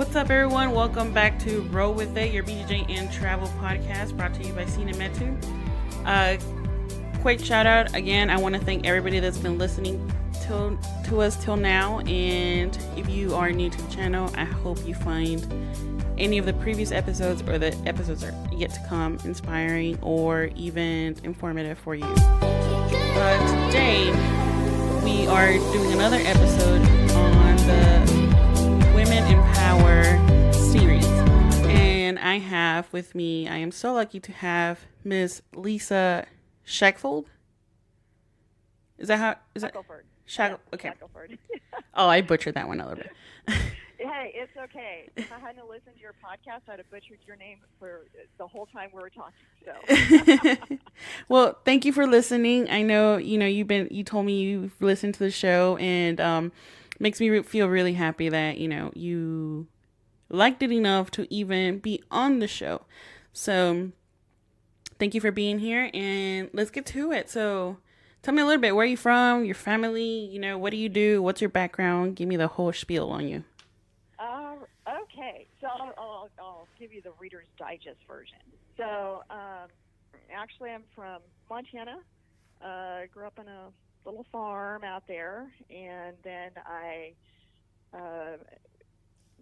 What's up, everyone? Welcome back to Roll With It, your BJJ and travel podcast brought to you by Sina Metu. Quick shout out again. I want to thank everybody that's been listening to us till now. And if you are new to the channel, I hope you find any of the previous episodes or the episodes are yet to come inspiring or even informative for you. Today, we are doing another episode on the Women in Power series. And I have with me, I am so lucky to have Ms. Lisa Shackfold. Is that how? Is that? Okay. Shackelford. Oh, I butchered that one a little bit. Hey, it's okay. If I hadn't listened to your podcast, I'd have butchered your name for the whole time we were talking. So. Well, thank you for listening. I know, you told me you've listened to the show, and makes me feel really happy that, you liked it enough to even be on the show. So thank you for being here, and let's get to it. So tell me a little bit, where are you from, your family, what do you do, what's your background? Give me the whole spiel on you. Okay, so I'll give you the Reader's Digest version. So actually, I'm from Montana. Grew up on a little farm out there, and then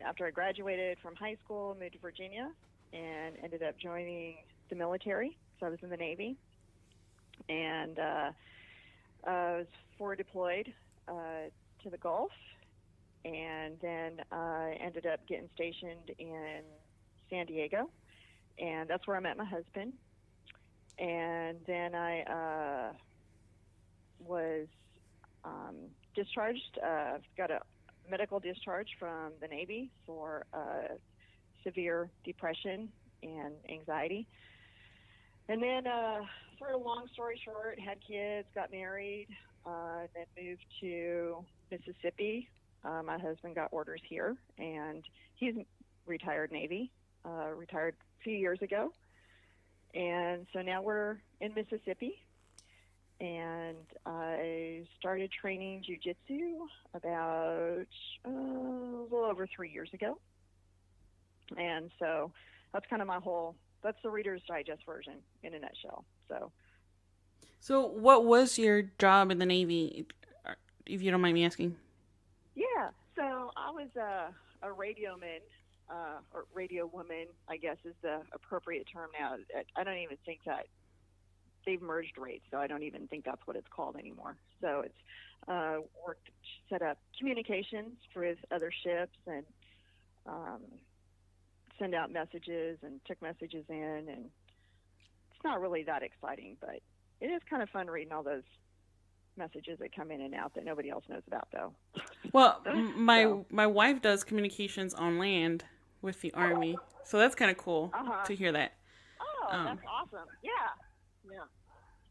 after I graduated from high school, moved to Virginia and ended up joining the military. So I was in the Navy, and I was forward deployed to the Gulf, and then I ended up getting stationed in San Diego, and that's where I met my husband. And then I was discharged, got a medical discharge from the Navy for severe depression and anxiety. And then, sort of long story short, had kids, got married, then moved to Mississippi. My husband got orders here, and he's retired Navy, retired a few years ago. And so now we're in Mississippi, and I started training jiu-jitsu about a little over 3 years ago. And so that's kind of that's the Reader's Digest version in a nutshell. So what was your job in the Navy, if you don't mind me asking? Yeah, so I was a radio man, or radio woman, I guess is the appropriate term now. I don't even think that they've merged rates, so I don't even think that's what it's called anymore. So it's set up communications with other ships and send out messages and took messages in, and it's not really that exciting, but it is kind of fun reading all those messages that come in and out that nobody else knows about, though. Well, my wife does communications on land with the Army, so that's kind of cool to hear that. Oh, that's awesome. Yeah.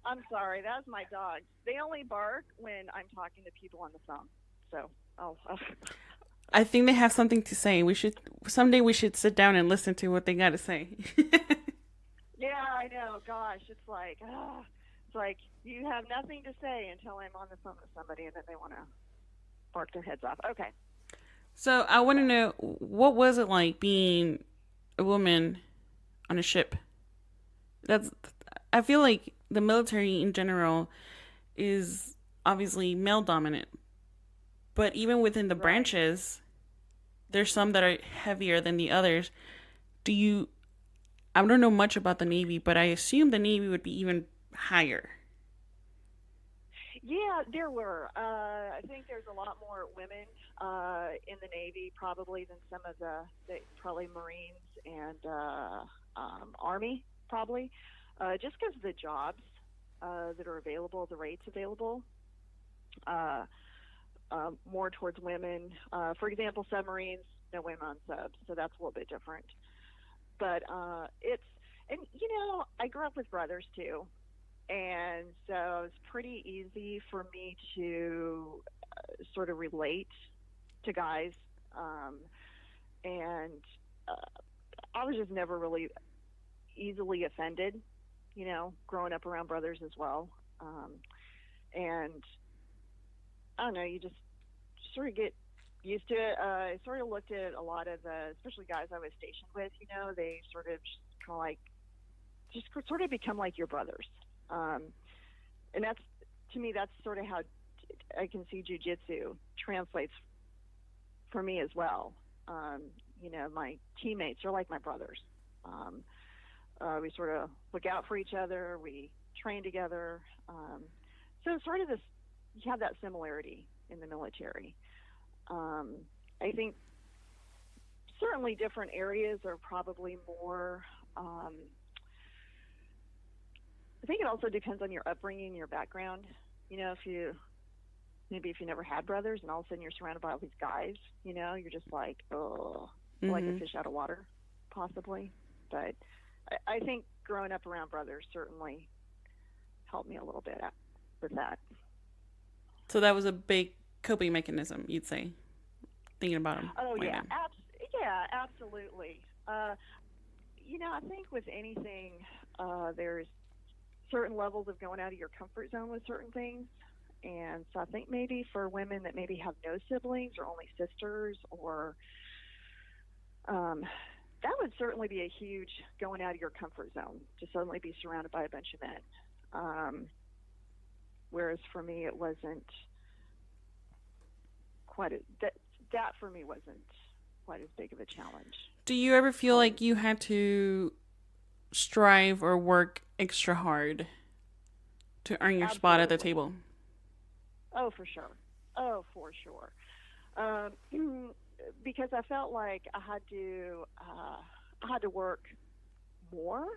I'm sorry, that's my dog. They only bark when I'm talking to people on the phone. So, I think they have something to say. Someday we should sit down and listen to what they got to say. Yeah, I know. Gosh, it's like you have nothing to say until I'm on the phone with somebody, and then they want to bark their heads off. Okay. So I want to know, what was it like being a woman on a ship? I feel like the military in general is obviously male dominant, but even within the branches, there's some that are heavier than the others. I don't know much about the Navy, but I assume the Navy would be even higher. Yeah, there were. I think there's a lot more women in the Navy probably than some of the probably Marines and Army probably, just because of the jobs that are available, the rates available, more towards women. For example, submarines, no women on subs, so that's a little bit different. But I grew up with brothers too. And so it was pretty easy for me to sort of relate to guys. And I was just never really easily offended, growing up around brothers as well. And I don't know, you just sort of get used to sort of looked at a lot of the, especially guys I was stationed with. They sort of just kind of like just sort of become like your brothers, and that's to me that's sort of how I can see jujitsu translates for me as well. My teammates are like my brothers. We sort of look out for each other. We train together. So it's sort of this, you have that similarity in the military. I think certainly different areas are probably more, I think it also depends on your upbringing, your background. If you never had brothers and all of a sudden you're surrounded by all these guys, you're just like, oh, like a fish out of water, possibly. But I think growing up around brothers certainly helped me a little bit with that. So that was a big coping mechanism, you'd say, thinking about them. Oh, yeah. Yeah, absolutely. I think with anything, there's certain levels of going out of your comfort zone with certain things. And so I think maybe for women that maybe have no siblings or only sisters, or that would certainly be a huge going out of your comfort zone to suddenly be surrounded by a bunch of men. Whereas for me, it wasn't that for me wasn't quite as big of a challenge. Do you ever feel like you had to strive or work extra hard to earn your spot at the table? Oh, for sure. Because I felt like I had to work more.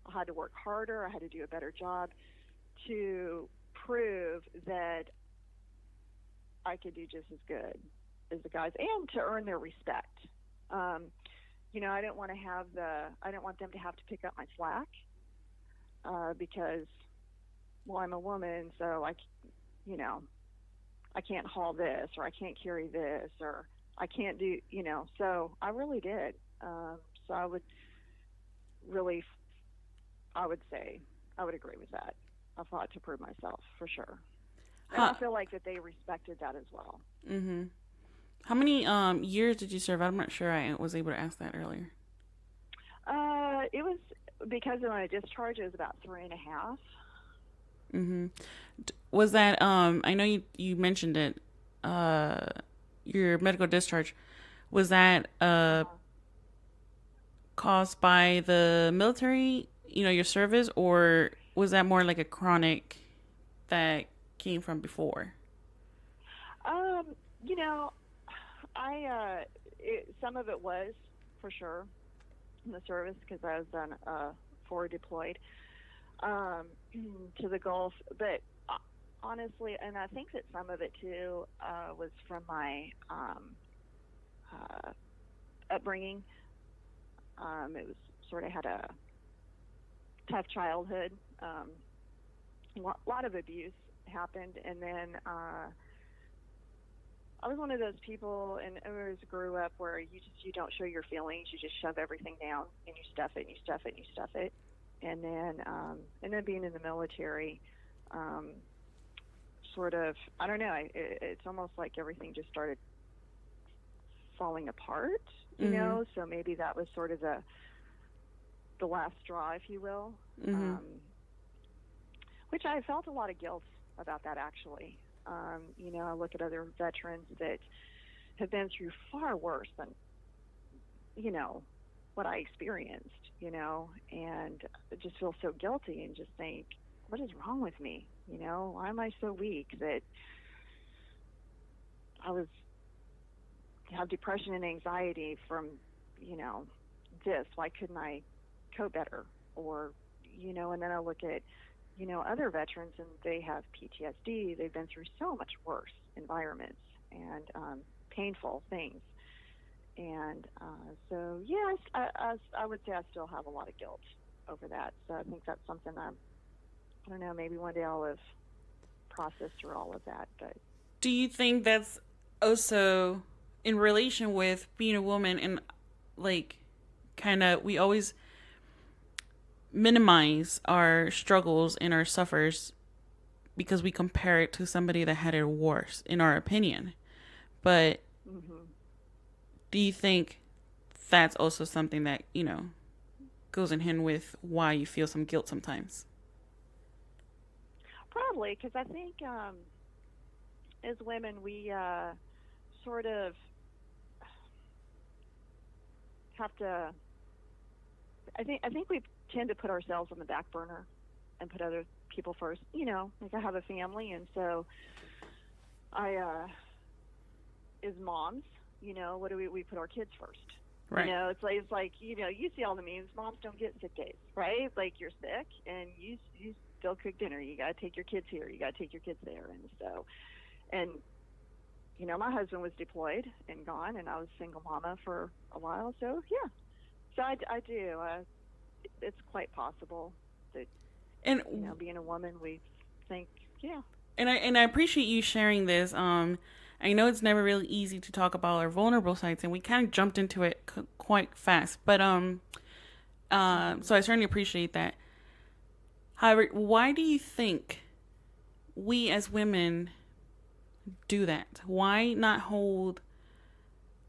I had to work harder. I had to do a better job to prove that I could do just as good as the guys, and to earn their respect. I didn't want them to have to pick up my slack because, well, I'm a woman, so I can't haul this, or I can't carry this, or I can't do, so I really did. So I would say, I would agree with that. I fought to prove myself, for sure. And I feel like that they respected that as well. Mm-hmm. How many years did you serve? I'm not sure I was able to ask that earlier. It was, because of my discharge, it was about 3.5. Mm-hmm. Was that, I know you mentioned it, your medical discharge, was that caused by the military, your service, or was that more like a chronic that came from before? Some of it was, for sure, in the service, because I was on forward deployed to the Gulf. But honestly, and I think that some of it too was from my upbringing. It was sort of had a tough childhood. A lot of abuse happened, and then I was one of those people, and I always grew up where you don't show your feelings. You just shove everything down, and you stuff it, and you stuff it, and you stuff it. And then being in the military, sort of, I don't know, it's almost like everything just started falling apart, you know? So maybe that was sort of the last straw, if you will. Which I felt a lot of guilt about that, actually. I look at other veterans that have been through far worse than, what I experienced, and I just feel so guilty and just think, what is wrong with me? Why am I so weak that have depression and anxiety from, this? Why couldn't I cope better? Or, and then I look at, other veterans, and they have PTSD. They've been through so much worse environments and painful things. And so, yeah, I would say I still have a lot of guilt over that. So I think that's something I don't know, maybe one day I'll have processed through all of that. But do you think that's also in relation with being a woman, and like kind of we always minimize our struggles and our suffers because we compare it to somebody that had it worse, in our opinion. But Mm-hmm. Do you think that's also something that, goes in hand with why you feel some guilt sometimes? Probably because I think as women we sort of have to. I think we tend to put ourselves on the back burner and put other people first. Like I have a family, and so I, as moms, what do we put our kids first? Right. It's like you see all the memes. Moms don't get sick days, right? Like you're sick and you still cook dinner. You got to take your kids here. You got to take your kids there, and so and my husband was deployed and gone, and I was single mama for a while. So yeah, so I do. It's quite possible that And being a woman, we think yeah. and I appreciate you sharing this. I know it's never really easy to talk about our vulnerable sides, and we kind of jumped into it quite fast. But so I certainly appreciate that. However, why do you think we as women do that? Why not hold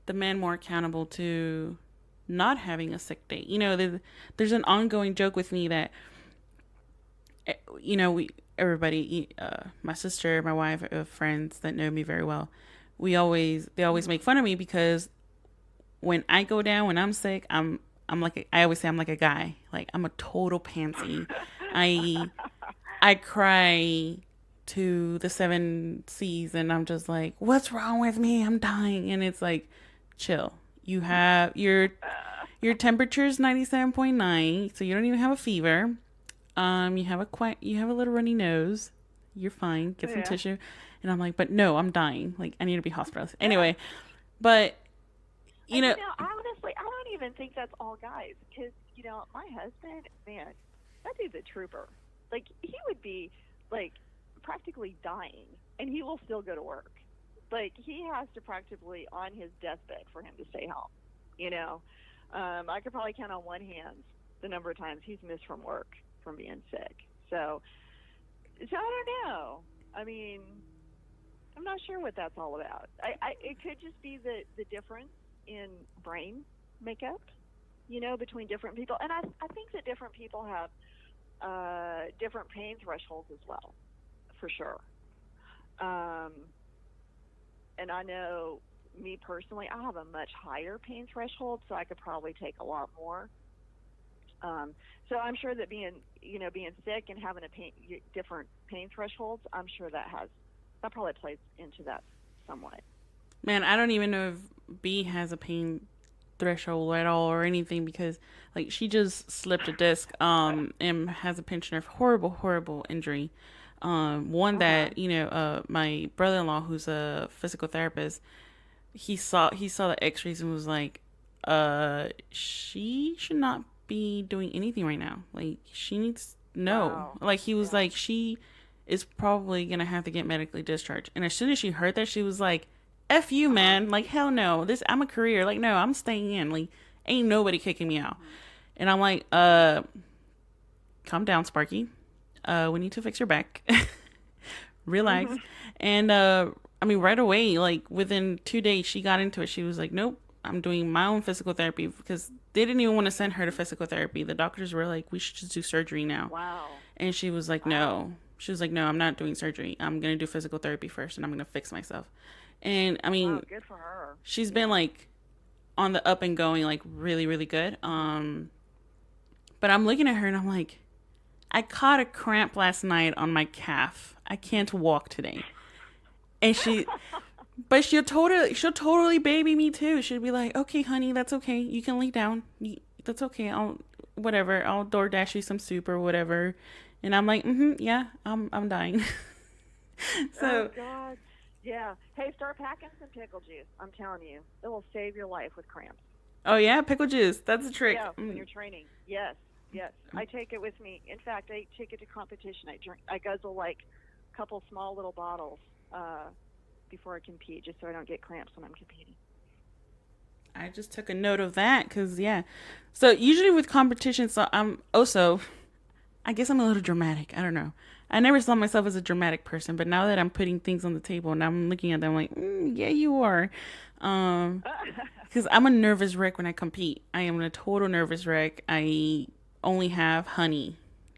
the man more accountable to not having a sick day? There's an ongoing joke with me that everybody, my sister, my wife, friends that know me very well, they always make fun of me because when I go down, when I'm sick, I always say I'm like a guy. Like I'm a total pansy. I cry to the seven seas and I'm just like, what's wrong with me? I'm dying. And it's like, chill. You have your temperature is 97.9, so you don't even have a fever. You have a little runny nose. You're fine. Get some tissue. And I'm like, but no, I'm dying. Like I need to be hospitalized. Anyway, but honestly, I don't even think that's all guys because my husband, man, that dude's a trooper. Like he would be like practically dying, and he will still go to work. Like he has to practically on his deathbed for him to stay home. I could probably count on one hand the number of times he's missed from work from being sick. So I don't know. I mean, I'm not sure what that's all about. It could just be the difference in brain makeup, between different people. And I think that different people have different pain thresholds as well, for sure. And I know me personally, I have a much higher pain threshold, so I could probably take a lot more. So I'm sure that being sick and having different pain thresholds, I'm sure that probably plays into that somewhat. Man, I don't even know if B has a pain threshold at all or anything because like she just slipped a disc and has a pinched nerve. Horrible injury. One that my brother-in-law, who's a physical therapist, he saw the x-rays and was like, she should not be doing anything right now. Like she needs Wow. like he was like, she is probably gonna have to get medically discharged. And as soon as she heard that, she was like, F you, man. Like, hell no. I'm a career. Like, no, I'm staying in. Like, ain't nobody kicking me out. And I'm like, calm down, Sparky. We need to fix your back. Relax. And, right away, like, within 2 days, she got into it. She was like, nope, I'm doing my own physical therapy because they didn't even want to send her to physical therapy. The doctors were like, we should just do surgery now. Wow. And she was like, no. She was like, no, I'm not doing surgery. I'm going to do physical therapy first and I'm going to fix myself. And wow, good for her. She's been like on the up and going, like really, really good. But I'm looking at her and I'm like, I caught a cramp last night on my calf. I can't walk today. And but she'll totally baby me too. She'll be like, okay, honey, that's okay. You can lay down. That's okay. I'll DoorDash you some soup or whatever. And I'm like, yeah, I'm dying. So. Oh God. Yeah. Hey, start packing some pickle juice. I'm telling you, it will save your life with cramps. Oh yeah, pickle juice. That's a trick. Yeah, when you're training. Yes. I take it with me. In fact, I take it to competition. I guzzle like a couple small little bottles before I compete, just so I don't get cramps when I'm competing. I just took a note of that because yeah. So usually with competition, so I'm also, I guess I'm a little dramatic. I don't know. I never saw myself as a dramatic person, but now that I'm putting things on the table and I'm looking at them like, yeah, you are. Because I'm a nervous wreck when I compete. I am a total nervous wreck. I only have honey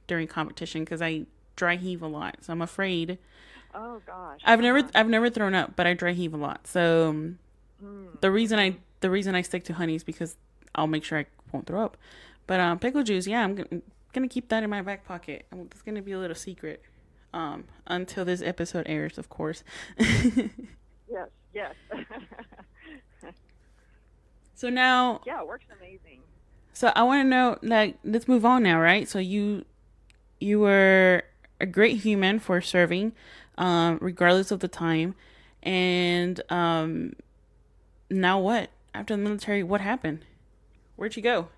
during competition because I dry heave a lot. So I'm afraid. Oh gosh. I've never thrown up, but I dry heave a lot. So the reason Mm-hmm. I stick to honey is because I'll make sure I won't throw up. But pickle juice, yeah, I'm gonna keep that in my back pocket. It's gonna be a little secret until this episode airs, of course. Yes, yes. So now, Yeah, it works amazing. so I want to know, like, let's move on now, right? So you were a great human for serving, regardless of the time, and now what? After the military, what happened? Where'd you go?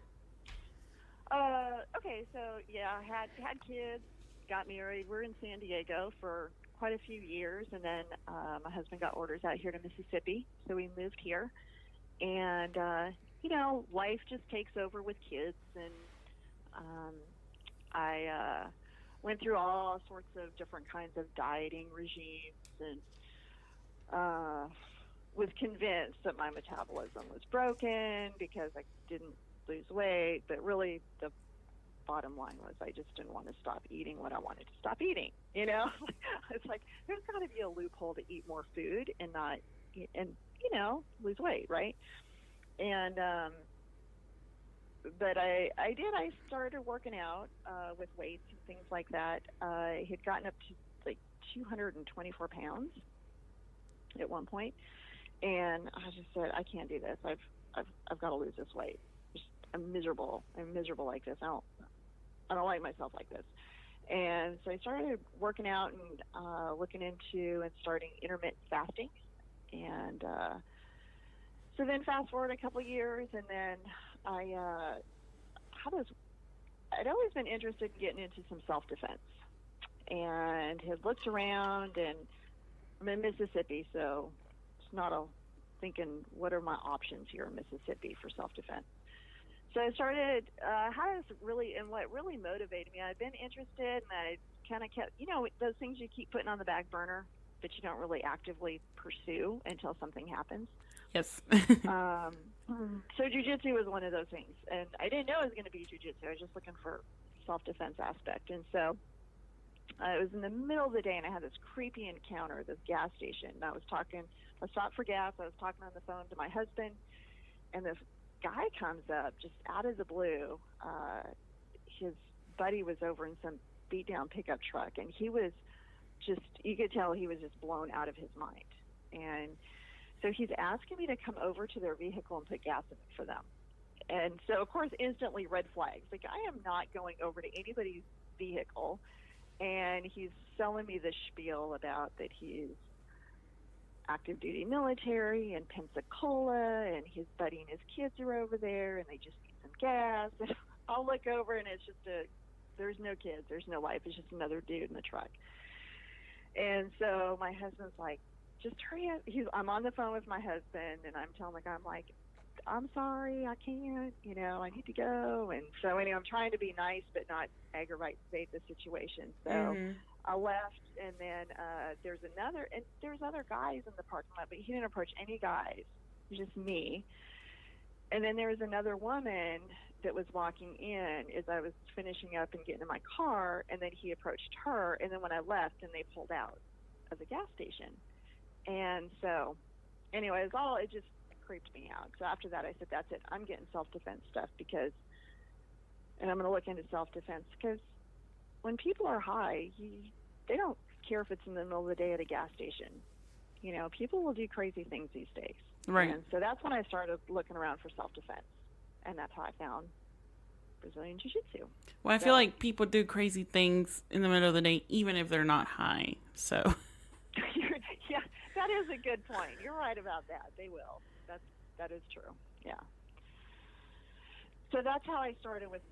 Okay, so yeah, I had kids, got married. We're in San Diego for quite a few years, and then my husband got orders out here to Mississippi, so we moved here. And life just takes over with kids, and um, I went through all sorts of different kinds of dieting regimes, and was convinced that my metabolism was broken because I didn't lose weight, but really the bottom line was I just didn't want to stop eating what I wanted to stop eating. It's like there's got to be a loophole to eat more food and not and lose weight, right? And but I did. I started working out with weights and things like that. I had gotten up to like 224 pounds at one point, and I just said, I can't do this. I've got to lose this weight. I'm miserable. I'm miserable like this. I don't like myself like this. And so I started working out and looking into and starting intermittent fasting. And so then fast forward a couple of years, and then I'd always been interested in getting into some self-defense, and had looked around, and I'm in Mississippi, so it's not thinking, what are my options here in Mississippi for self-defense? So I started, and what really motivated me, I'd been interested, and I kind of kept, those things you keep putting on the back burner, but you don't really actively pursue until something happens. Yes. So jiu-jitsu was one of those things, and I didn't know it was going to be jiu-jitsu. I was just looking for self-defense aspect, and so it was in the middle of the day, and I had this creepy encounter at this gas station, and I stopped for gas. I was talking on the phone to my husband, and this guy comes up just out of the blue. His buddy was over in some beat-down pickup truck, and he was you could tell he was just blown out of his mind. And so he's asking me to come over to their vehicle and put gas in it for them. And so, of course, instantly red flags. Like, I am not going over to anybody's vehicle. And he's selling me this spiel about that he's active duty military in Pensacola, and his buddy and his kids are over there, and they just need some gas. And I'll look over, and it's just there's no kids, there's no wife, it's just another dude in the truck. And so my husband's like, just hurry up. I'm on the phone with my husband, and I'm telling the guy, I'm sorry, I can't, I need to go. And so anyway, I'm trying to be nice but not aggravate the situation. So I left, and then there's other guys in the parking lot, but he didn't approach any guys. It was just me. And then there was another woman that was walking in as I was finishing up and getting in my car, and then he approached her, and then when I left, and they pulled out of the gas station. And so anyway, it just creeped me out. So after that, I said, that's it. I'm getting self-defense stuff and I'm going to look into self-defense, because when people are high, they don't care if it's in the middle of the day at a gas station. People will do crazy things these days. Right. And so that's when I started looking around for self-defense, and that's how I found Brazilian Jiu-Jitsu. Well, I feel like people do crazy things in the middle of the day, even if they're not high. So. Yeah, that is a good point. You're right about that. They will. That is true. Yeah. So that's how I started with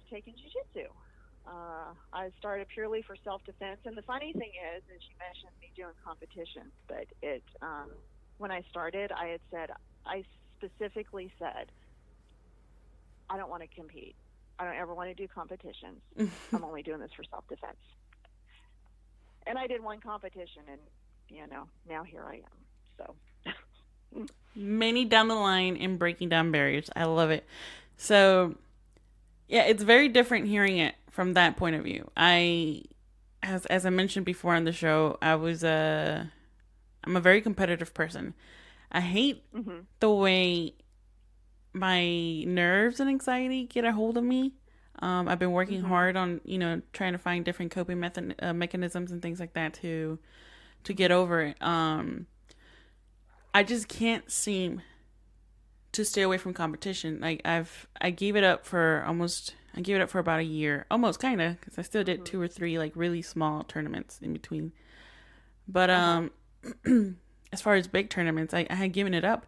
taking jiu-jitsu. I started purely for self-defense, and the funny thing is you mentioned me doing competitions, but when I started, I specifically said, I don't want to compete. I don't ever want to do competitions. I'm only doing this for self-defense. And I did one competition, and now here I am. So Many down the line in breaking down barriers. I love it. So yeah, it's very different hearing it from that point of view. As I mentioned before on the show, I'm a very competitive person. I hate the way my nerves and anxiety get a hold of me. I've been working hard on trying to find different coping mechanisms and things like that to get over it. I just can't seem to stay away from competition. Like I gave it up for about a year, almost kind of, because I still did 2 or 3 like really small tournaments in between. But as far as big tournaments, I had given it up,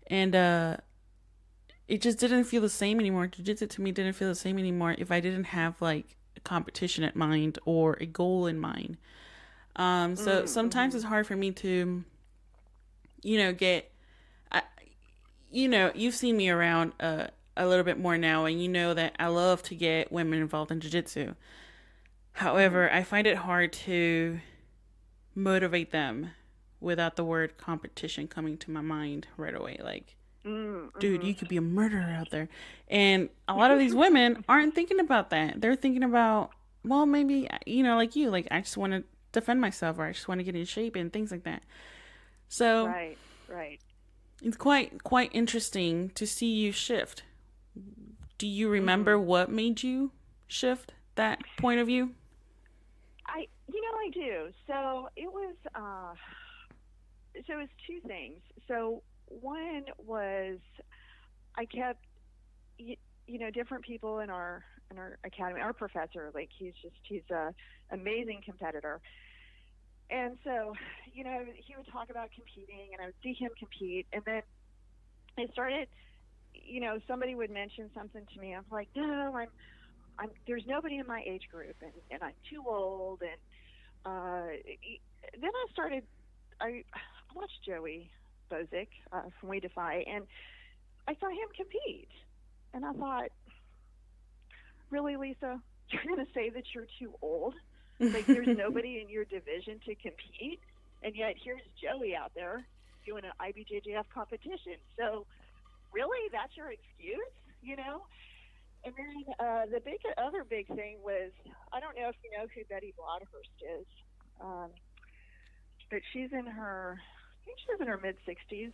and it just didn't feel the same anymore. Jiu-jitsu to me didn't feel the same anymore if I didn't have like a competition at mind or a goal in mind. So sometimes it's hard for me to, get. You've seen me around a little bit more now, and you know that I love to get women involved in jiu-jitsu. However, I find it hard to motivate them without the word competition coming to my mind right away. Like, dude, you could be a murderer out there. And a lot of these women aren't thinking about that. They're thinking about, well, maybe, like you, like, I just want to defend myself, or I just want to get in shape and things like that. So, right. It's quite interesting to see you shift. Do you remember what made you shift that point of view? I do. So it was 2 things. So one was I kept different people in our academy. Our professor, like he's a amazing competitor. And so, he would talk about competing, and I would see him compete. And then I started, somebody would mention something to me. I'm like, no, I'm there's nobody in my age group, and I'm too old. And then I watched Joey Bozick from We Defy, and I saw him compete. And I thought, really, Lisa, you're going to say that you're too old? Like, there's nobody in your division to compete, and yet here's Joey out there doing an IBJJF competition. So, really, that's your excuse, And then the other big thing was, I don't know if you know who Betty Broadhurst is, but I think she was in her mid-60s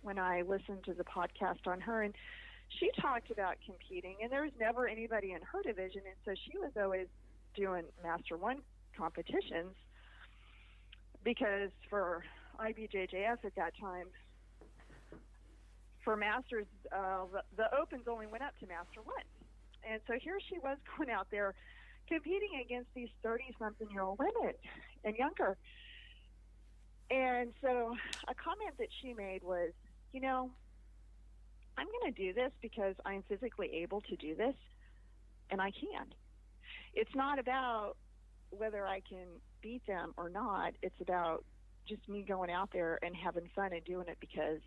when I listened to the podcast on her, and she talked about competing, and there was never anybody in her division, and so she was always doing Master 1 competitions, because for IBJJF at that time, for Masters, the Opens only went up to Master 1. And so here she was going out there competing against these 30-something-year-old women and younger. And so a comment that she made was, I'm going to do this because I'm physically able to do this, and I can. It's not about whether I can beat them or not. It's about just me going out there and having fun and doing it because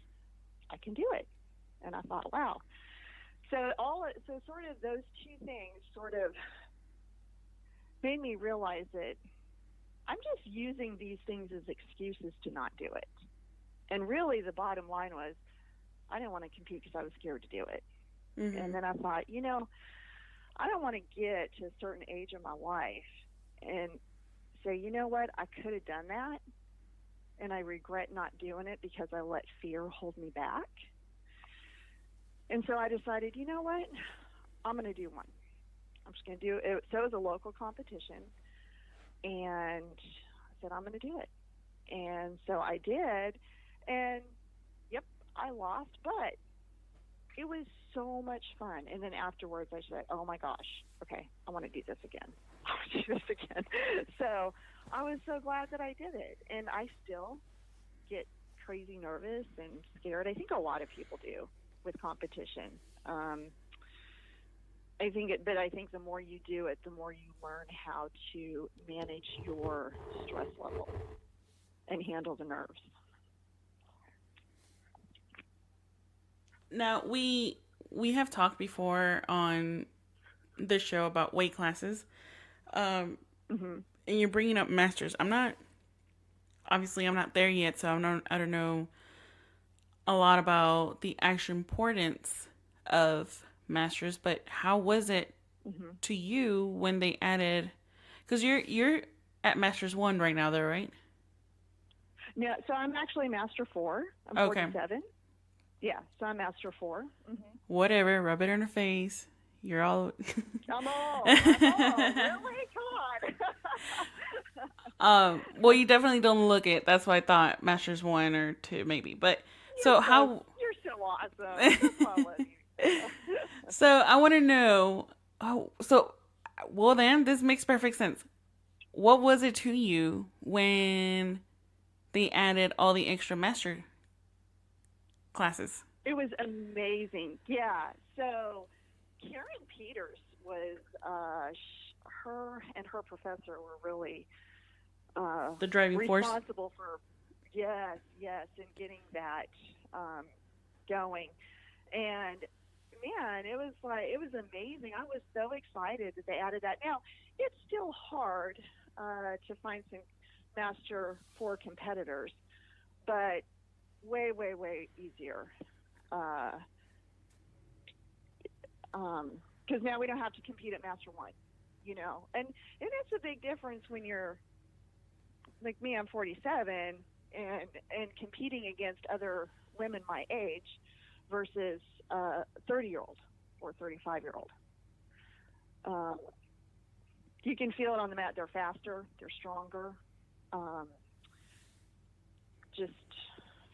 I can do it. And I thought, wow. So sort of those 2 things sort of made me realize that I'm just using these things as excuses to not do it. And really the bottom line was, I didn't want to compete because I was scared to do it. And then I thought, I don't want to get to a certain age in my life and say, you know what, I could have done that, and I regret not doing it because I let fear hold me back. And so I decided, you know what, I'm going to do one. I'm just going to do it. So it was a local competition, and I said, I'm going to do it. And so I did, and yep, I lost, but it was so much fun. And then afterwards I said, oh my gosh, okay, I want to do this again. I want to do this again. So I was so glad that I did it. And I still get crazy nervous and scared. I think a lot of people do with competition. I think the more you do it, the more you learn how to manage your stress level and handle the nerves. Now, we have talked before on this show about weight classes. and you're bringing up masters. I'm not there yet, so I don't know a lot about the actual importance of masters. But how was it to you when they added? Because you're at masters 1 right now, though, right? No, so I'm actually master 4. I'm Okay. 47. Yeah, so I'm master 4. Whatever, rub it in her face. You're all. I'm old. Really? Come on. Well, you definitely don't look it. That's why I thought Masters 1 or 2, maybe. But so how? You're so awesome. That's why I love you. So I want to know. Oh, so well then, this makes perfect sense. What was it to you when they added all the extra master classes? It was amazing. Yeah. So Karen Peters was her and her professor were really The driving force. responsible for yes, and getting that going. And man, it was amazing. I was so excited that they added that. Now it's still hard to find some Master 4 competitors, but way easier. Because now we don't have to compete at Master 1, and it's a big difference when you're like me. I'm 47 and competing against other women my age versus a 30-year-old or 35-year-old. You can feel it on the mat. They're faster, they're stronger.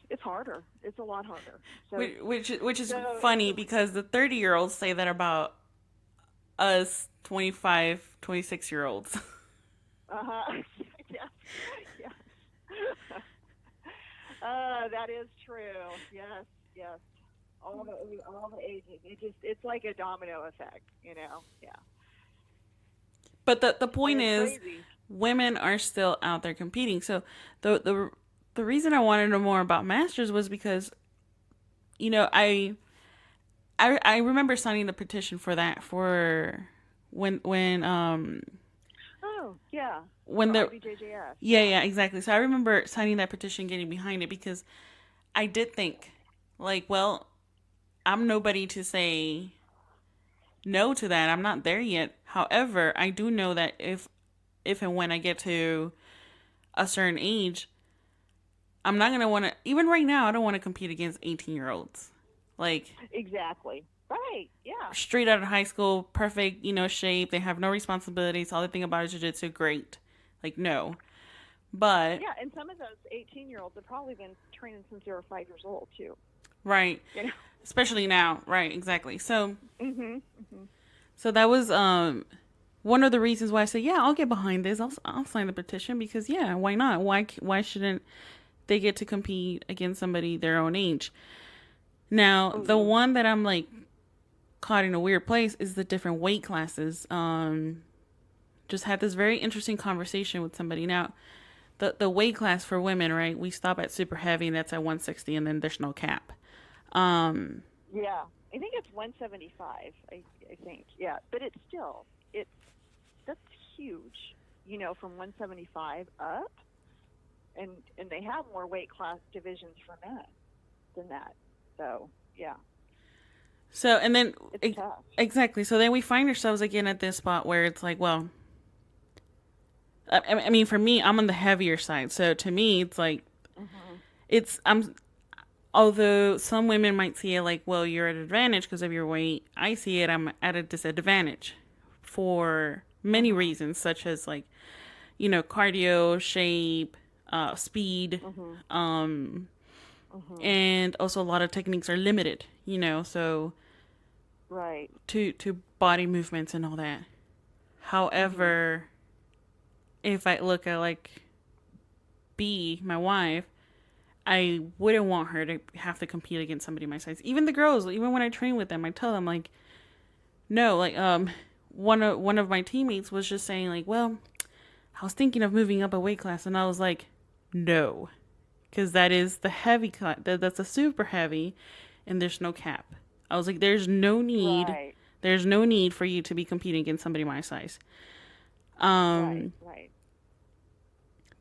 It's harder. It's a lot harder. So, which is funny because the 30-year-olds say that about us 25, 26-year-olds. Yes. That is true. Yes. All the ages. It's like a domino effect, Yeah. But the point is, crazy. Women are still out there competing. So the reason I wanted to know more about masters was because, I remember signing the petition for that for when Oh yeah. when the BJJF. yeah, exactly. So I remember signing that petition, getting behind it, because I did think, like, well, I'm nobody to say no to that. I'm not there yet. However, I do know that if and when I get to a certain age, I'm not going to want to, even right now, I don't want to compete against 18-year-olds. Like, exactly. Right. Yeah. Straight out of high school, perfect, shape. They have no responsibilities. All they think about is jiu-jitsu. Great. Like, no. But. Yeah, and some of those 18-year-olds have probably been training since they were 5 years old, too. Right. Especially now. Right. Exactly. So. So that was one of the reasons why I said, yeah, I'll get behind this. I'll sign the petition because, yeah, why not? Why shouldn't they get to compete against somebody their own age? Now, the one that I'm like caught in a weird place is the different weight classes. Just had this very interesting conversation with somebody. Now, the weight class for women, right? We stop at super heavy, and that's at 160, and then there's no cap. Yeah, I think it's 175. I think, yeah, but that's huge, from 175 up, and they have more weight class divisions for men than that. So yeah. So and then it's tough. Exactly. So then we find ourselves again at this spot where it's like, well, I mean, for me, I'm on the heavier side. So to me, it's like, although some women might see it like, well, you're at an advantage because of your weight, I see it, I'm at a disadvantage for many reasons, such as like, cardio, shape, speed, and also a lot of techniques are limited, so right to body movements and all that. However, if I look at like B, my wife, I wouldn't want her to have to compete against somebody my size. Even the girls, even when I train with them, I tell them like, no, like one of my teammates was just saying like, well, I was thinking of moving up a weight class, and I was like, no, because that is the heavy class. That's a super heavy, and there's no cap. I was like, there's no need. Right. There's no need for you to be competing against somebody my size. Right.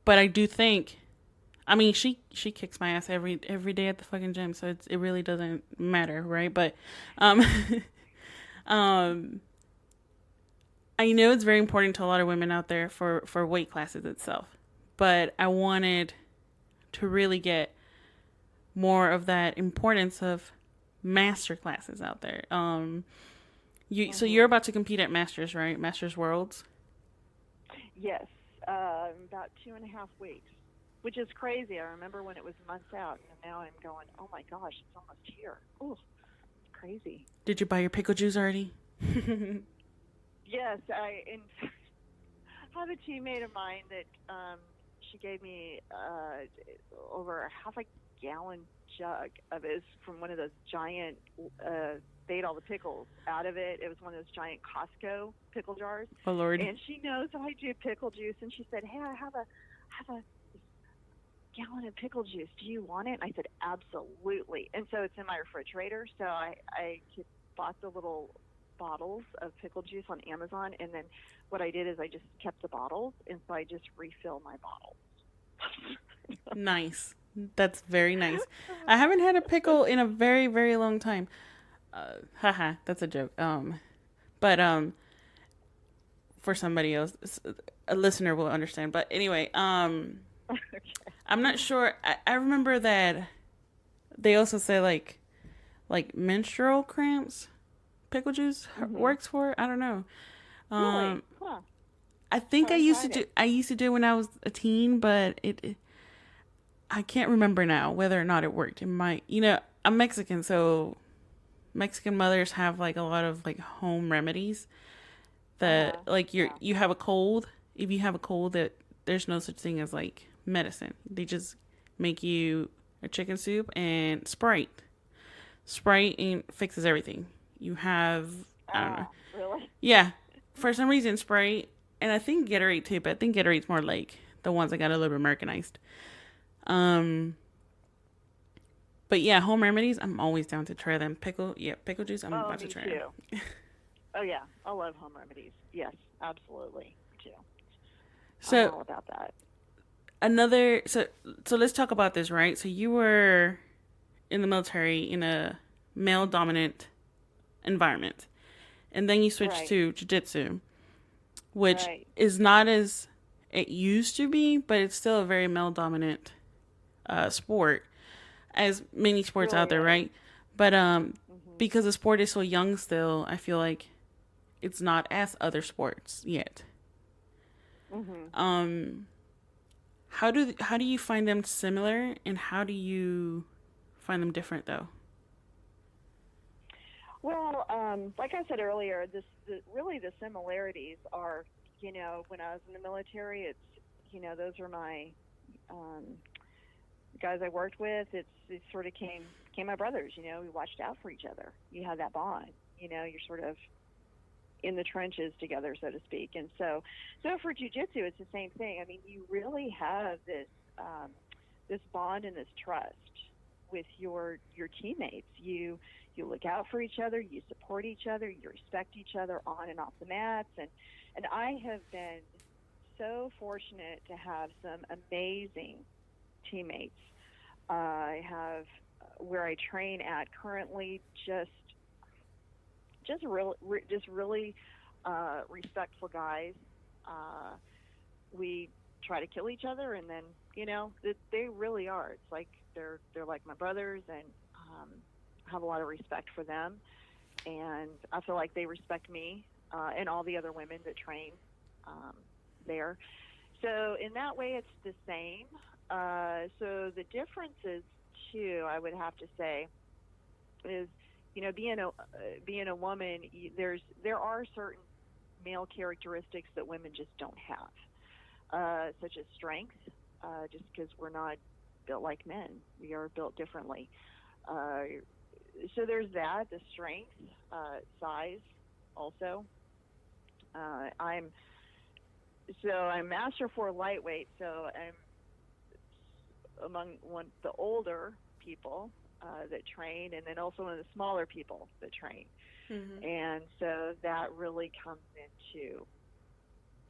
But I do think, I mean, she kicks my ass every day at the fucking gym, so it really doesn't matter, right? But um, um, I know it's very important to a lot of women out there for weight classes itself, but I wanted to really get more of that importance of master classes out there. So you're about to compete at Masters, right? Masters Worlds. Yes, about 2.5 weeks, which is crazy. I remember when it was months out, and now I'm going, oh my gosh, it's almost here. Oh, it's crazy. Did you buy your pickle juice already? Yes, I have a teammate of mine that she gave me over a half a gallon jug of it from one of those giant. They ate all the pickles out of it. It was one of those giant Costco pickle jars. Oh Lord! And she knows I do pickle juice, and she said, "Hey, I have a gallon of pickle juice. Do you want it?" And I said, "Absolutely." And so it's in my refrigerator. So I bought the little bottles of pickle juice on Amazon, and then what I did is I just kept the bottles, and so I just refill my bottles. Nice. That's very nice. I haven't had a pickle in a very, very long time. Haha, that's a joke. But for somebody else, a listener will understand. But anyway, Okay. I'm not sure. I remember that they also say like menstrual cramps, pickle juice works for. I don't know. Really? Huh. I think I Haven't used to tried do. I used to do when I was a teen, but I can't remember now whether or not it worked. It might. I'm Mexican, so Mexican mothers have like a lot of like home remedies that like you have a cold. If you have a cold, that there's no such thing as like medicine. They just make you a chicken soup and Sprite. Sprite and fixes everything. You have I don't know. Really? Yeah, for some reason Sprite and I think Gatorade too, but I think Gatorade's more like the ones that got a little bit Americanized. But yeah, home remedies, I'm always down to try them. Pickle juice, I'm about to try them. Oh yeah, I love home remedies. Yes, absolutely, too. So I'm all about that. so let's talk about this, right? So you were in the military in a male dominant environment, and then you switched to jiu-jitsu, which is not as it used to be, but it's still a very male dominant sport, as many sports out there, right? But because the sport is so young still, I feel like it's not as other sports yet. How do you find them similar, and how do you find them different though? Well, like I said earlier, really the similarities are, when I was in the military, it's, those are my guys I worked with. It sort of came my brothers. We watched out for each other. You have that bond. You're sort of in the trenches together, so to speak. And so for jiu-jitsu, it's the same thing. I mean, you really have this bond and this trust with your teammates. You look out for each other, you support each other, you respect each other on and off the mats. And I have been so fortunate to have some amazing teammates. I have where I train at currently just really respectful guys. We try to kill each other, and then they really are. It's like they're like my brothers, and I have a lot of respect for them, and I feel like they respect me and all the other women that train there. So in that way, it's the same. So the differences too, I would have to say, is being a woman, there are certain male characteristics that women just don't have, such as strength. Just because we're not built like men, we are built differently. So there's that, the strength, size, also. I'm Master 4 lightweight, so I'm among the older people that train, and then also one of the smaller people that train. And so that really comes into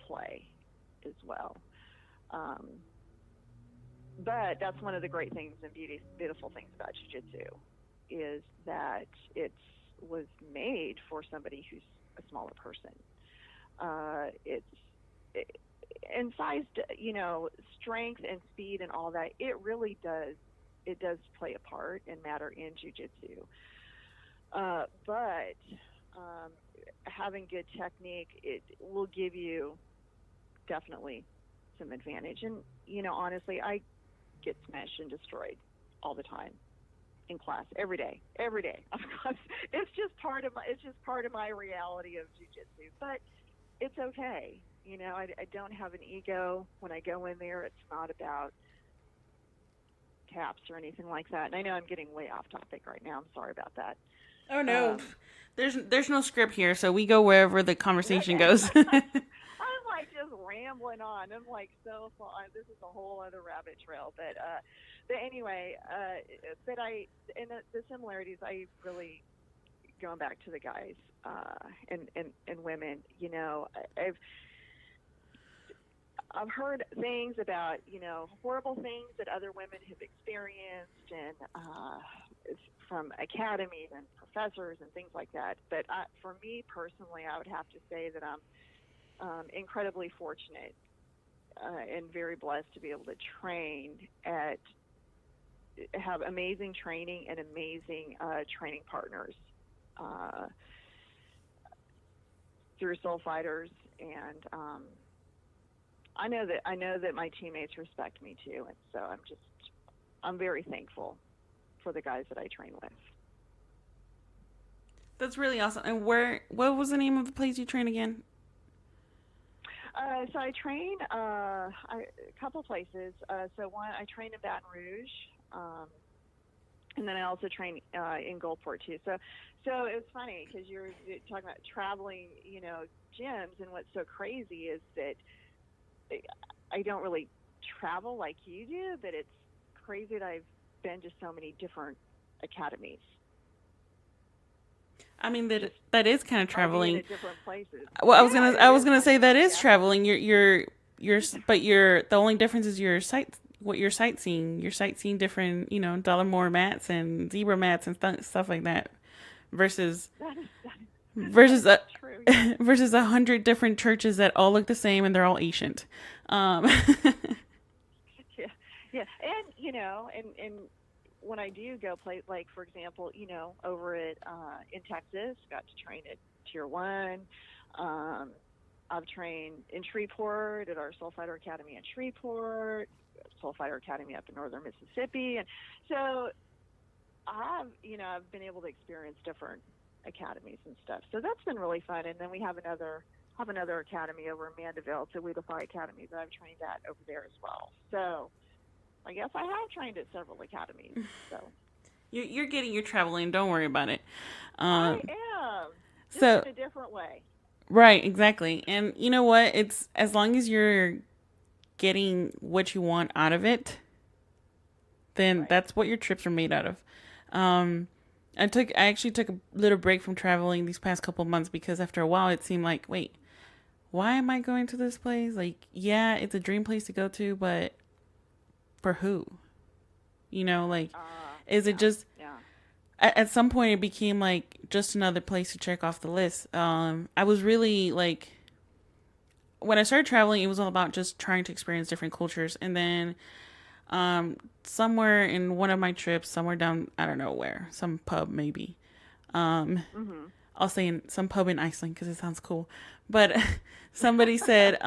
play as well. But that's one of the great things and beautiful things about jiu-jitsu is that it was made for somebody who's a smaller person. And size, strength and speed and all that, it really does. It does play a part and matter in jiu-jitsu. But having good technique, it will give you definitely some advantage. And, honestly, I get smashed and destroyed all the time in class, every day. It's just part of my reality of jiu-jitsu. But it's okay. I don't have an ego when I go in there. It's not about taps or anything like that. And I know I'm getting way off topic right now. I'm sorry about that. Oh no, there's no script here, so we go wherever the conversation goes. I'm like just rambling on. I'm like so far. This is a whole other rabbit trail. But anyway, and the similarities, I really going back to the guys and women. I've heard things about, horrible things that other women have experienced and from academies and professors and things like that. But for me personally, I would have to say that I'm incredibly fortunate and very blessed to be able to have amazing training and amazing training partners through Soul Fighters, and I know that my teammates respect me too, and so I'm very thankful for the guys that I train with. That's really awesome. And what was the name of the place you train again? So I train a couple places. So one, I train in Baton Rouge, and then I also train in Gulfport too. So it was funny because you're talking about traveling, gyms, and what's so crazy is that I don't really travel like you do, but it's crazy that I've been to so many different academies. I mean that is kind of traveling. At different places. Well, I was gonna say that is traveling. But the only difference is what you're sightseeing. You're sightseeing different, Dollarmore mats and zebra mats and stuff like that, versus versus 100 different churches that all look the same and they're all ancient. Yeah, and when I do go play, like for example, over at in Texas, got to train at Tier 1. I've trained in Shreveport at our Soul Fighter Academy in Shreveport, Soul Fighter Academy up in northern Mississippi, and so I've been able to experience different academies and stuff. So that's been really fun. And then we have another academy over in Mandeville, so Weedify Academy, that I've trained at over there as well. So I guess I have trained at several academies. So you're getting your traveling. Don't worry about it. I am. Just in a different way. Right, exactly. And you know what? It's as long as you're getting what you want out of it, then right. That's what your trips are made out of. I actually took a little break from traveling these past couple months because after a while it seemed like, wait, why am I going to this place? Like, yeah, it's a dream place to go to, but for who? Is it just... Yeah. At some point it became like just another place to check off the list. I was really like... When I started traveling, it was all about just trying to experience different cultures. And then... somewhere in one of my trips, somewhere down, I don't know where, some pub maybe. I'll say in some pub in Iceland because it sounds cool. But somebody said,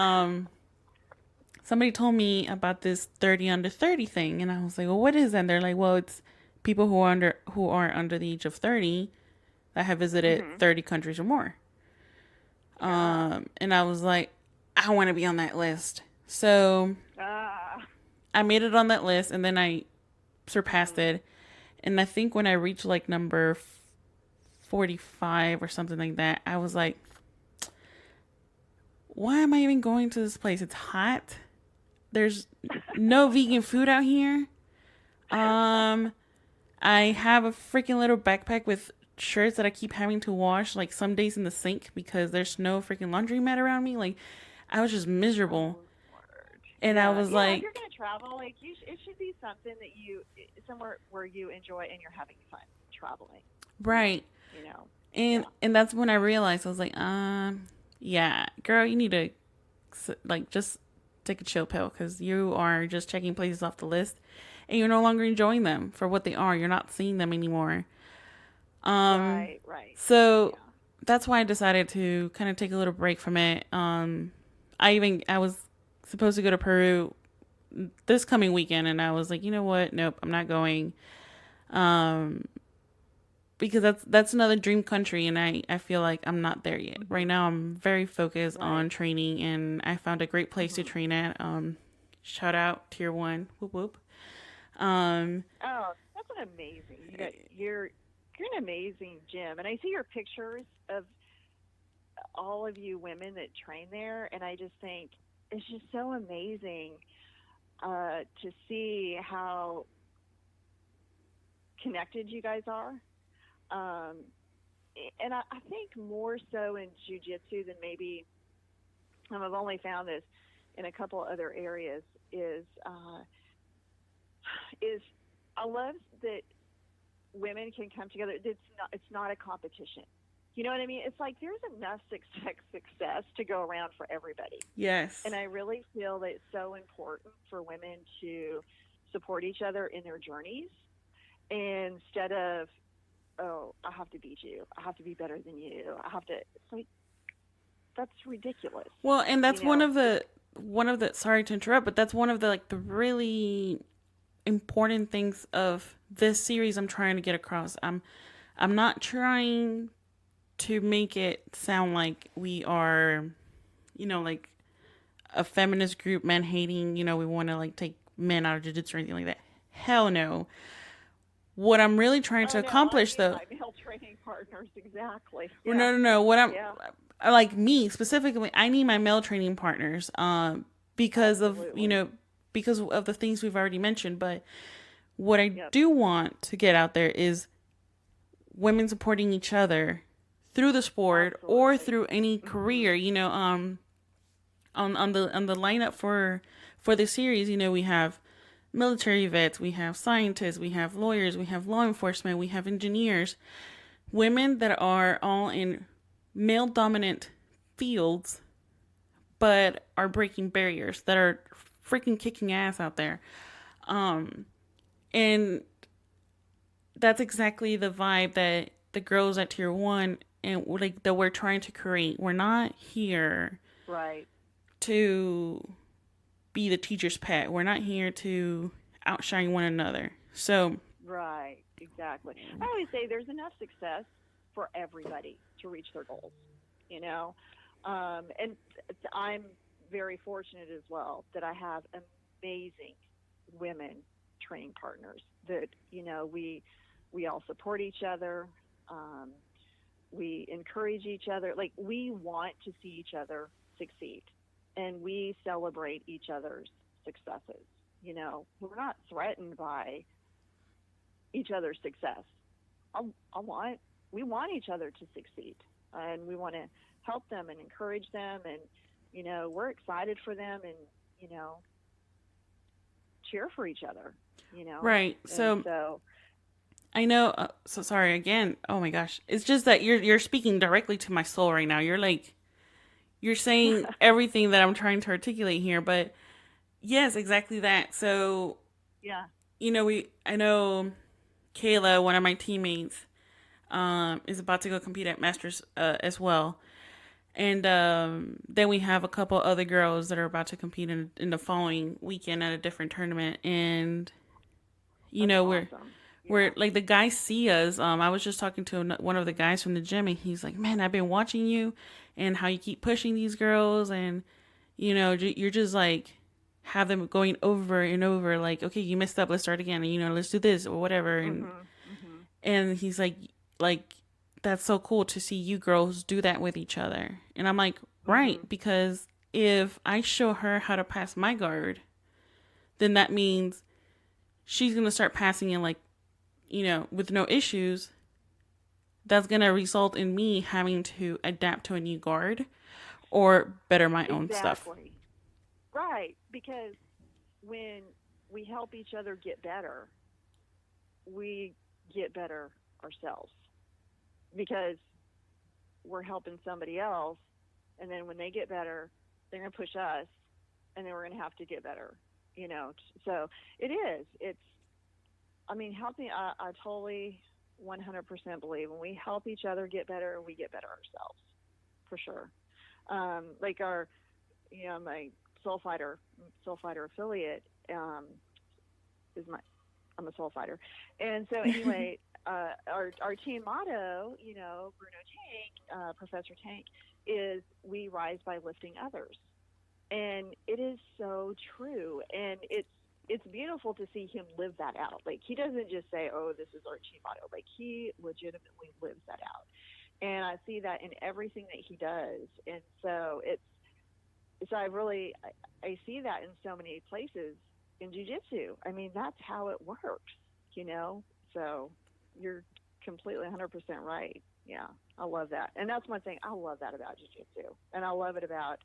somebody told me about this 30 under 30 thing, and I was like, well, what is that? And they're like, well, it's people who are under the age of 30 that have visited 30 countries or more. And I was like, I want to be on that list. So I made it on that list, and then I surpassed it. And I think when I reached like number 45 or something like that, I was like, why am I even going to this place? It's hot. There's no vegan food out here. I have a freaking little backpack with shirts that I keep having to wash like some days in the sink because there's no freaking laundry mat around me. Like, I was just miserable. And I was Yeah. If like, you're going to travel, like it should be something that somewhere where you enjoy and you're having fun traveling. right. You know. And Yeah. and that's when I realized I was like, yeah, girl, you need to like just take a chill pill because you are just checking places off the list, and you're no longer enjoying them for what they are. You're not seeing them anymore. Um, Right. Right. so Yeah. that's why I decided to kind of take a little break from it. I was supposed to go to Peru this coming weekend, and I was like, you know what? Nope, I'm not going. Um, because that's another dream country, and I feel like I'm not there yet. Right Mhm. now, I'm very focused on Right. training, and I found a great place to Mhm. train at. Shout out Tier 1, whoop whoop. Um, Oh, that's an amazing. You're an amazing gym, and I see your pictures of all of you women that train there, and I just think it's just so amazing to see how connected you guys are. Um, and I think more so in jujitsu than maybe I've only found this in a couple other areas is I love that women can come together. It's not a competition. You know what I mean? It's like there's enough success to go around for everybody. yes. And I really feel that it's so important for women to support each other in their journeys instead of, oh, I have to beat you. I have to be better than you. I have to. It's like that's ridiculous. Well, and You that's know. one of the sorry to interrupt, but that's one of the like the really important things of this series I'm trying to get across. I'm not trying to make it sound like we are, like a feminist group, men hating, we want to like take men out of jiu-jitsu or anything like that. Hell no. What I'm really trying to Oh no, I accomplish need though, my male training partners exactly. well, Yeah. no. What I'm Yeah. like me specifically, I need my male training partners, because of Absolutely. because of the things we've already mentioned. But what I Yep. do want to get out there is women supporting each other through the sport or Absolutely. through any Mhm. career. On the lineup for the series, we have military vets, we have scientists, we have lawyers, we have law enforcement, we have engineers, women that are all in male dominant fields but are breaking barriers, that are freaking kicking ass out there. Um and that's exactly the vibe that the girls at Tier 1 and like that we're trying to create. We're not here Right. to be the teacher's pet. We're not here to outshine one another. So, Right. Exactly. I always say there's enough success for everybody to reach their goals. You know, and I'm very fortunate as well that I have amazing women training partners that we all support each other. Um, we encourage each other. Like we want to see each other succeed, and we celebrate each other's successes. We're not threatened by each other's success. I, I want we want each other to succeed, and we want to help them and encourage them, and we're excited for them, and you know cheer for each other. right. And So, so I know so sorry again. Oh my gosh. It's just that you're speaking directly to my soul right now. You're saying everything that I'm trying to articulate here, but yes, exactly that. So, yeah. I know Kayla, one of my teammates, is about to go compete at Masters as well. And then we have a couple other girls that are about to compete in the following weekend at a different tournament. And That's we're awesome. where Yeah. like the guys see us. I was just talking to one of the guys from the gym, and he's like, "Man, I've been watching you, and how you keep pushing these girls, and you're just like have them going over and over, like, okay, you messed up, let's start again, and let's do this or whatever." And Mhm. Mhm. he's like that's so cool to see you girls do that with each other. And I'm like, right, Mhm. because if I show her how to pass my guard, then that means she's gonna start passing in like with no issues. That's going to result in me having to adapt to a new guard or better my own stuff. Exactly. Right, because when we help each other get better, we get better ourselves because we're helping somebody else, and then when they get better, they're going to push us, and then we're going to have to get better, you know. So it is. It's. I mean, helping. I totally 100% believe when we help each other get better, we get better ourselves, for sure. Like my soul fighter affiliate is my. I'm a soul fighter, and so anyway, our team motto, Bruno Tank, Professor Tank, is we rise by lifting others, and it is so true, and it's beautiful to see him live that out. Like, he doesn't just say, "Oh, this is our team motto." Like, he legitimately lives that out, and I see that in everything that he does, and so I see that in so many places in jiu-jitsu. I mean, that's how it works, So you're completely 100% right. Yeah, I love that. And that's one thing I love that about jiu-jitsu. And I love it about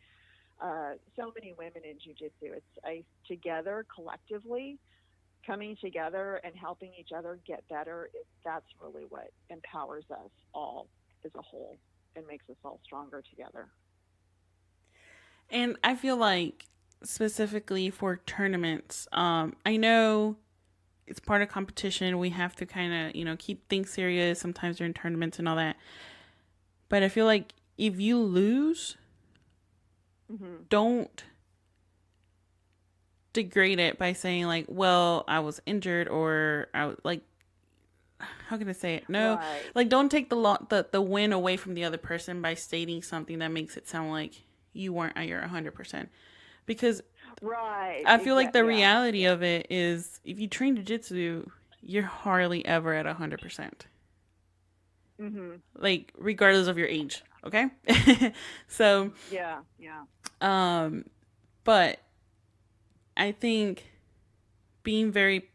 so many women in jiu-jitsu. It's together, collectively, coming together and helping each other get better. That's really what empowers us all as a whole and makes us all stronger together. And I feel like specifically for tournaments, I know it's part of competition. We have to kind of, keep things serious sometimes during tournaments and all that. But I feel like if you lose, don't degrade it by saying like, well, I was injured, or I was like, how can I say it? No, right. Like, don't take the win away from the other person by stating something that makes it sound like you weren't at your 100%. Because right, I feel like the reality of it is, if you train jiu-jitsu, you're hardly ever at 100%. Like, regardless of your age, okay? So yeah. But I think being very,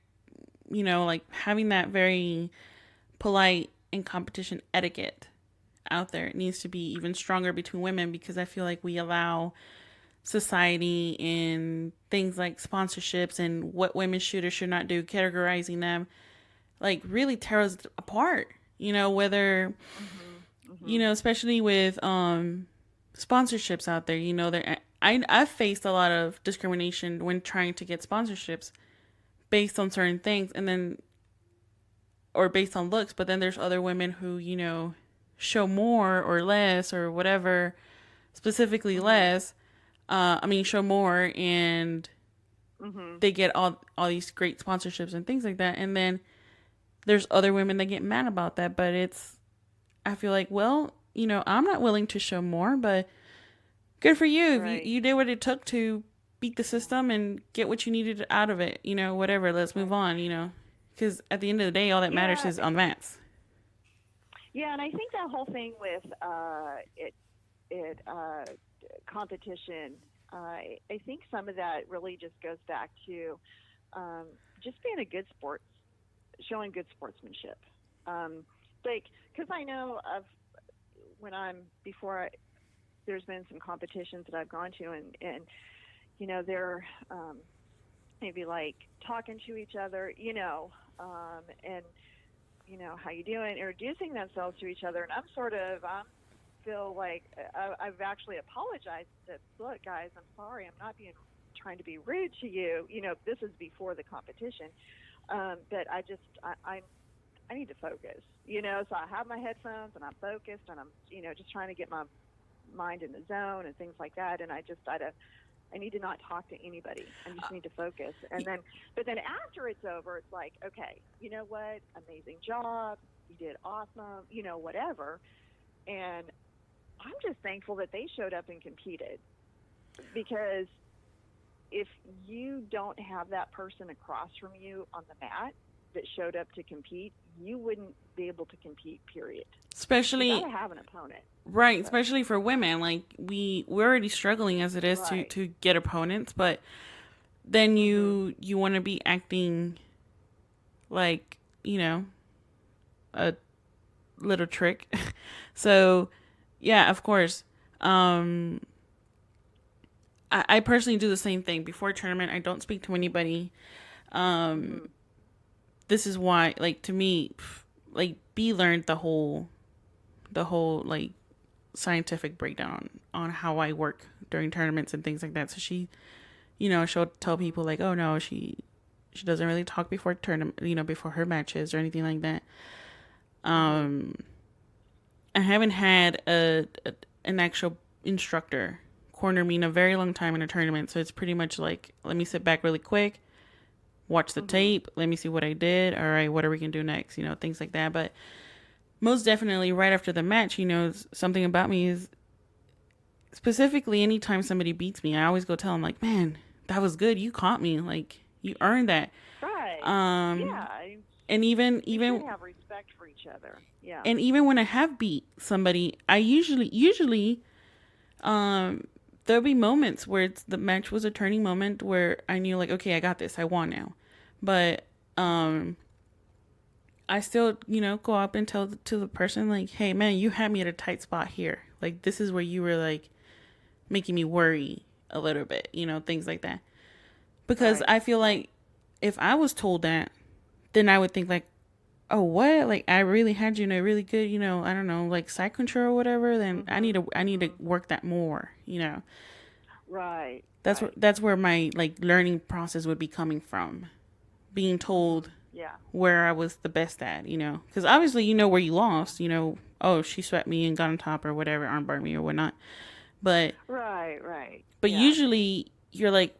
like having that very polite and competition etiquette out there, it needs to be even stronger between women, because I feel like we allow society in things like sponsorships and what women should or should not do, categorizing them, like, really tear us apart, whether, especially with sponsorships out there, I've faced a lot of discrimination when trying to get sponsorships based on certain things, and then, or based on looks, but then there's other women who, show more or less or whatever, specifically less, show more, and they get all these great sponsorships and things like that. And then there's other women that get mad about that, but I feel like, well, I'm not willing to show more, but good for you. Right. If you did what it took to beat the system and get what you needed out of it, whatever, let's move on, because at the end of the day, all that matters is on the mats. Yeah, and I think that whole thing with competition, I think some of that really just goes back to just being a good showing good sportsmanship. Because I know there's been some competitions that I've gone to, and they're maybe like talking to each other, and how you doing, introducing themselves to each other, and I feel like I've actually apologized. That, look, guys, I'm sorry, I'm not trying to be rude to you. This is before the competition, but I need to focus. So I have my headphones and I'm focused, and I'm just trying to get my mind in the zone and things like that. And I need to not talk to anybody. I just need to focus. But then after it's over, it's like, okay, you know what? Amazing job. You did awesome. Whatever. And I'm just thankful that they showed up and competed, because if you don't have that person across from you on the mat that showed up to compete, you wouldn't be able to compete, period. Especially, you gotta have an opponent. Right, especially for women. Like, we're already struggling as it is to get opponents, but then you want to be acting like, a little trick. So, yeah, of course. I personally do the same thing before a tournament. I don't speak to anybody. This is why, like, to me, like, B learned the whole like scientific breakdown on how I work during tournaments and things like that. So she, she'll tell people like, oh no, she doesn't really talk before tournament, before her matches or anything like that. I haven't had an actual instructor corner me in a very long time in a tournament, so it's pretty much like, let me sit back really quick, watch the tape, let me see what I did, all right, what are we gonna do next, things like that. But most definitely right after the match, something about me is, specifically anytime somebody beats me, I always go tell them like, man, that was good, you caught me, like, you earned that. Right. Yeah. And even have respect for each other. Yeah. And even when I have beat somebody, I usually there'll be moments where the match was a turning moment where I knew like, okay, I got this, I won now. But I still, go up and tell to the person like, hey man, you had me at a tight spot here. Like, this is where you were like making me worry a little bit, things like that. Because I feel like if I was told that, then I would think like, oh, what? Like, I really had you in a really good, I don't know, like side control or whatever. Then I need to work that more, Right. That's where my like learning process would be coming from, being told where I was the best at, because obviously where you lost, oh, she swept me and got on top or whatever, armbar me or whatnot. But right. But usually you're like,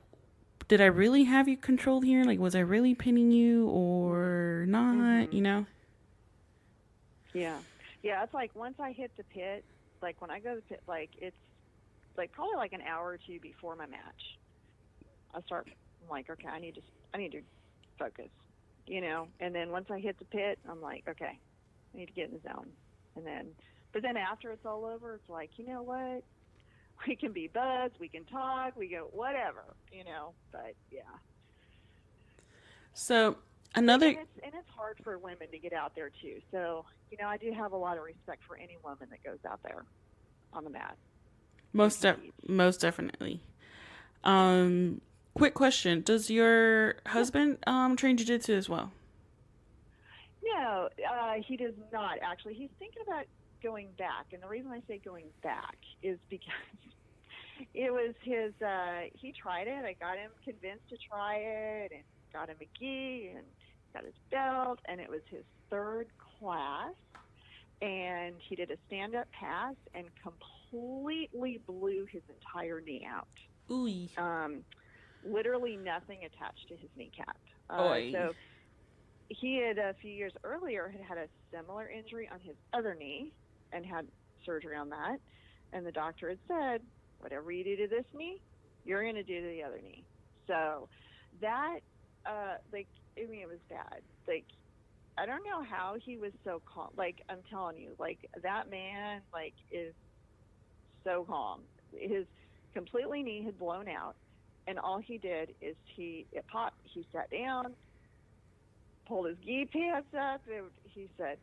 did I really have you controlled here? Like, was I really pinning you or not? Yeah. Yeah, it's like once I hit the pit, like when I go to the pit, like it's like probably like an hour or two before my match. I'm like, okay, I need to focus, and then once I hit the pit, I'm like, okay, I need to get in the zone. But then after it's all over, it's like, you know what? We can be buds, we can talk, we go whatever, but yeah. So another, and it's hard for women to get out there too. So, I do have a lot of respect for any woman that goes out there on the mat. Most definitely. Quick question. Does your husband train jiu-jitsu as well? No, he does not actually. He's thinking about going back, and the reason I say going back is because it was his, he tried it. I got him convinced to try it and got him a gi and got his belt, and it was his third class, and he did a stand-up pass and completely blew his entire knee out. Ooh. Literally nothing attached to his kneecap. Oy. So he had a few years earlier had a similar injury on his other knee and had surgery on that, and the doctor had said, whatever you do to this knee, you're going to do to the other knee. So that, it was bad. Like, I don't know how he was so calm. Like, I'm telling you, like, that man, like, is so calm. His completely knee had blown out, and all he did is it popped. He sat down, pulled his gi pants up. He said,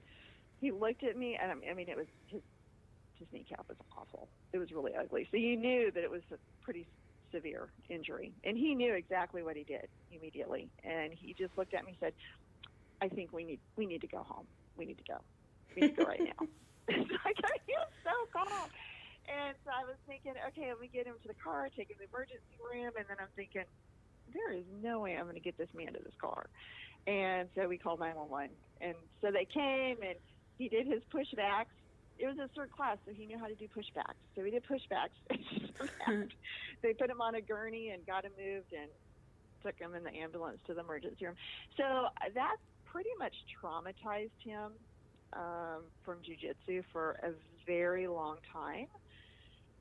he looked at me, and I mean, it was his kneecap was awful. It was really ugly. So you knew that it was a pretty severe injury, and he knew exactly what he did immediately. And he just looked at me and said, I think we need to go home. We need to go. We need to go right now. It's like, he was so calm. And so I was thinking, okay, let me get him to the car, take him to the emergency room. And then I'm thinking, there is no way I'm going to get this man to this car. And so we called 911. And so they came, and he did his pushbacks. It was his third class, so he knew how to do pushbacks. So he did pushbacks. They put him on a gurney and got him moved and took him in the ambulance to the emergency room. So that pretty much traumatized him from jiu-jitsu for a very long time.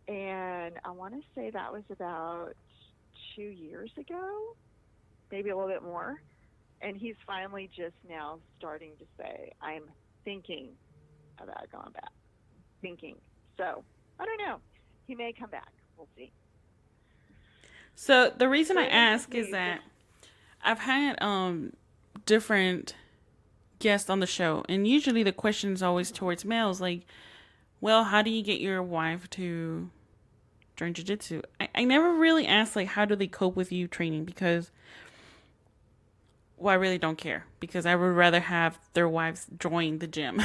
And I want to say that was about 2 years ago, maybe a little bit more. And he's finally just now starting to say, I'm thinking about going back. So, I don't know. He may come back. We'll see. So, the reason I ask is that I've had different guests on the show, and usually the question is always towards males, like, well, how do you get your wife to after in jiu-jitsu, I never really asked, like, how do they cope with you training? Because, well, I really don't care, because I would rather have their wives join the gym,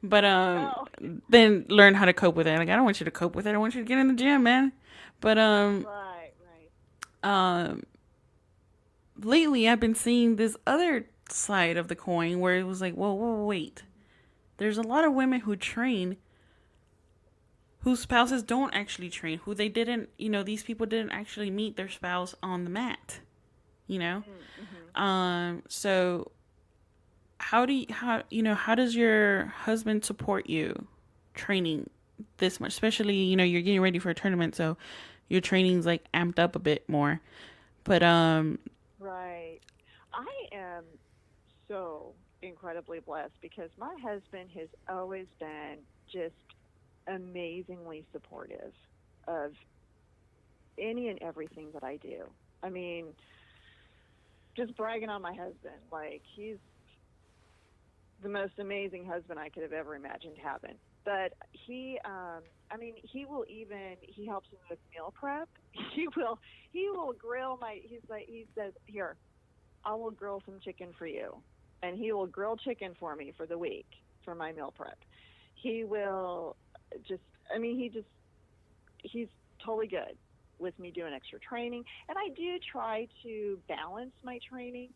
but Oh, then learn how to cope with it. Like, I don't want you to cope with it. I want you to get in the gym, man. But right, right. um, lately I've been seeing this other side of the coin where it was like, whoa, wait. There's a lot of women who train whose spouses don't actually train, who they didn't, these people didn't actually meet their spouse on the mat, you know? Mm-hmm. So how does your husband support you training this much? Especially, you're getting ready for a tournament, so your training's like amped up a bit more. But Right. I am so incredibly blessed because my husband has always been just amazingly supportive of any and everything that I do. I mean, just bragging on my husband, like he's the most amazing husband I could have ever imagined having. But he helps me with meal prep. He will grill he says, here, I will grill some chicken for you. And he will grill chicken for me for the week for my meal prep. He will just, he's totally good with me doing extra training. And I do try to balance my training.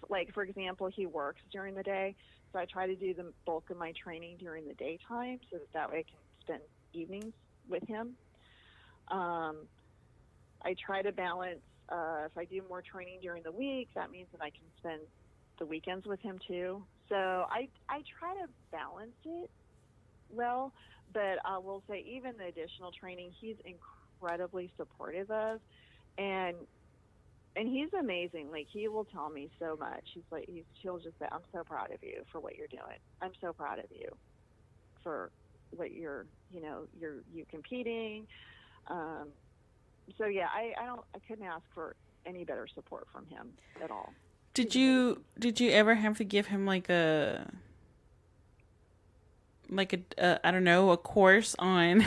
Like, for example, he works during the day, so I try to do the bulk of my training during the daytime so that way I can spend evenings with him. I try to balance, if I do more training during the week, that means that I can spend the weekends with him too. So I try to balance it well, but I will say even the additional training, he's incredibly supportive of, and he's amazing. Like, he will tell me so much. He'll just say, I'm so proud of you for what you're doing. I'm so proud of you for what you're competing. So yeah, I couldn't ask for any better support from him at all. did you ever have to give him like a I don't know, a course on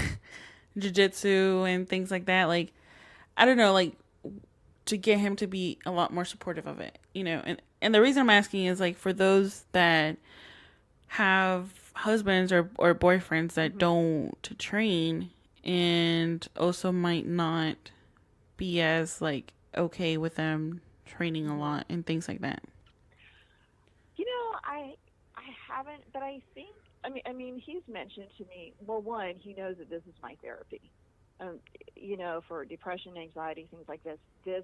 jiu-jitsu and things like that? Like, I don't know, like, to get him to be a lot more supportive of it, and the reason I'm asking is, like, for those that have husbands or boyfriends that don't train, and also might not be as, like, okay with them training a lot and things like that. I haven't, but I think he's mentioned to me. Well, one, he knows that this is my therapy. For depression, anxiety, things like this. This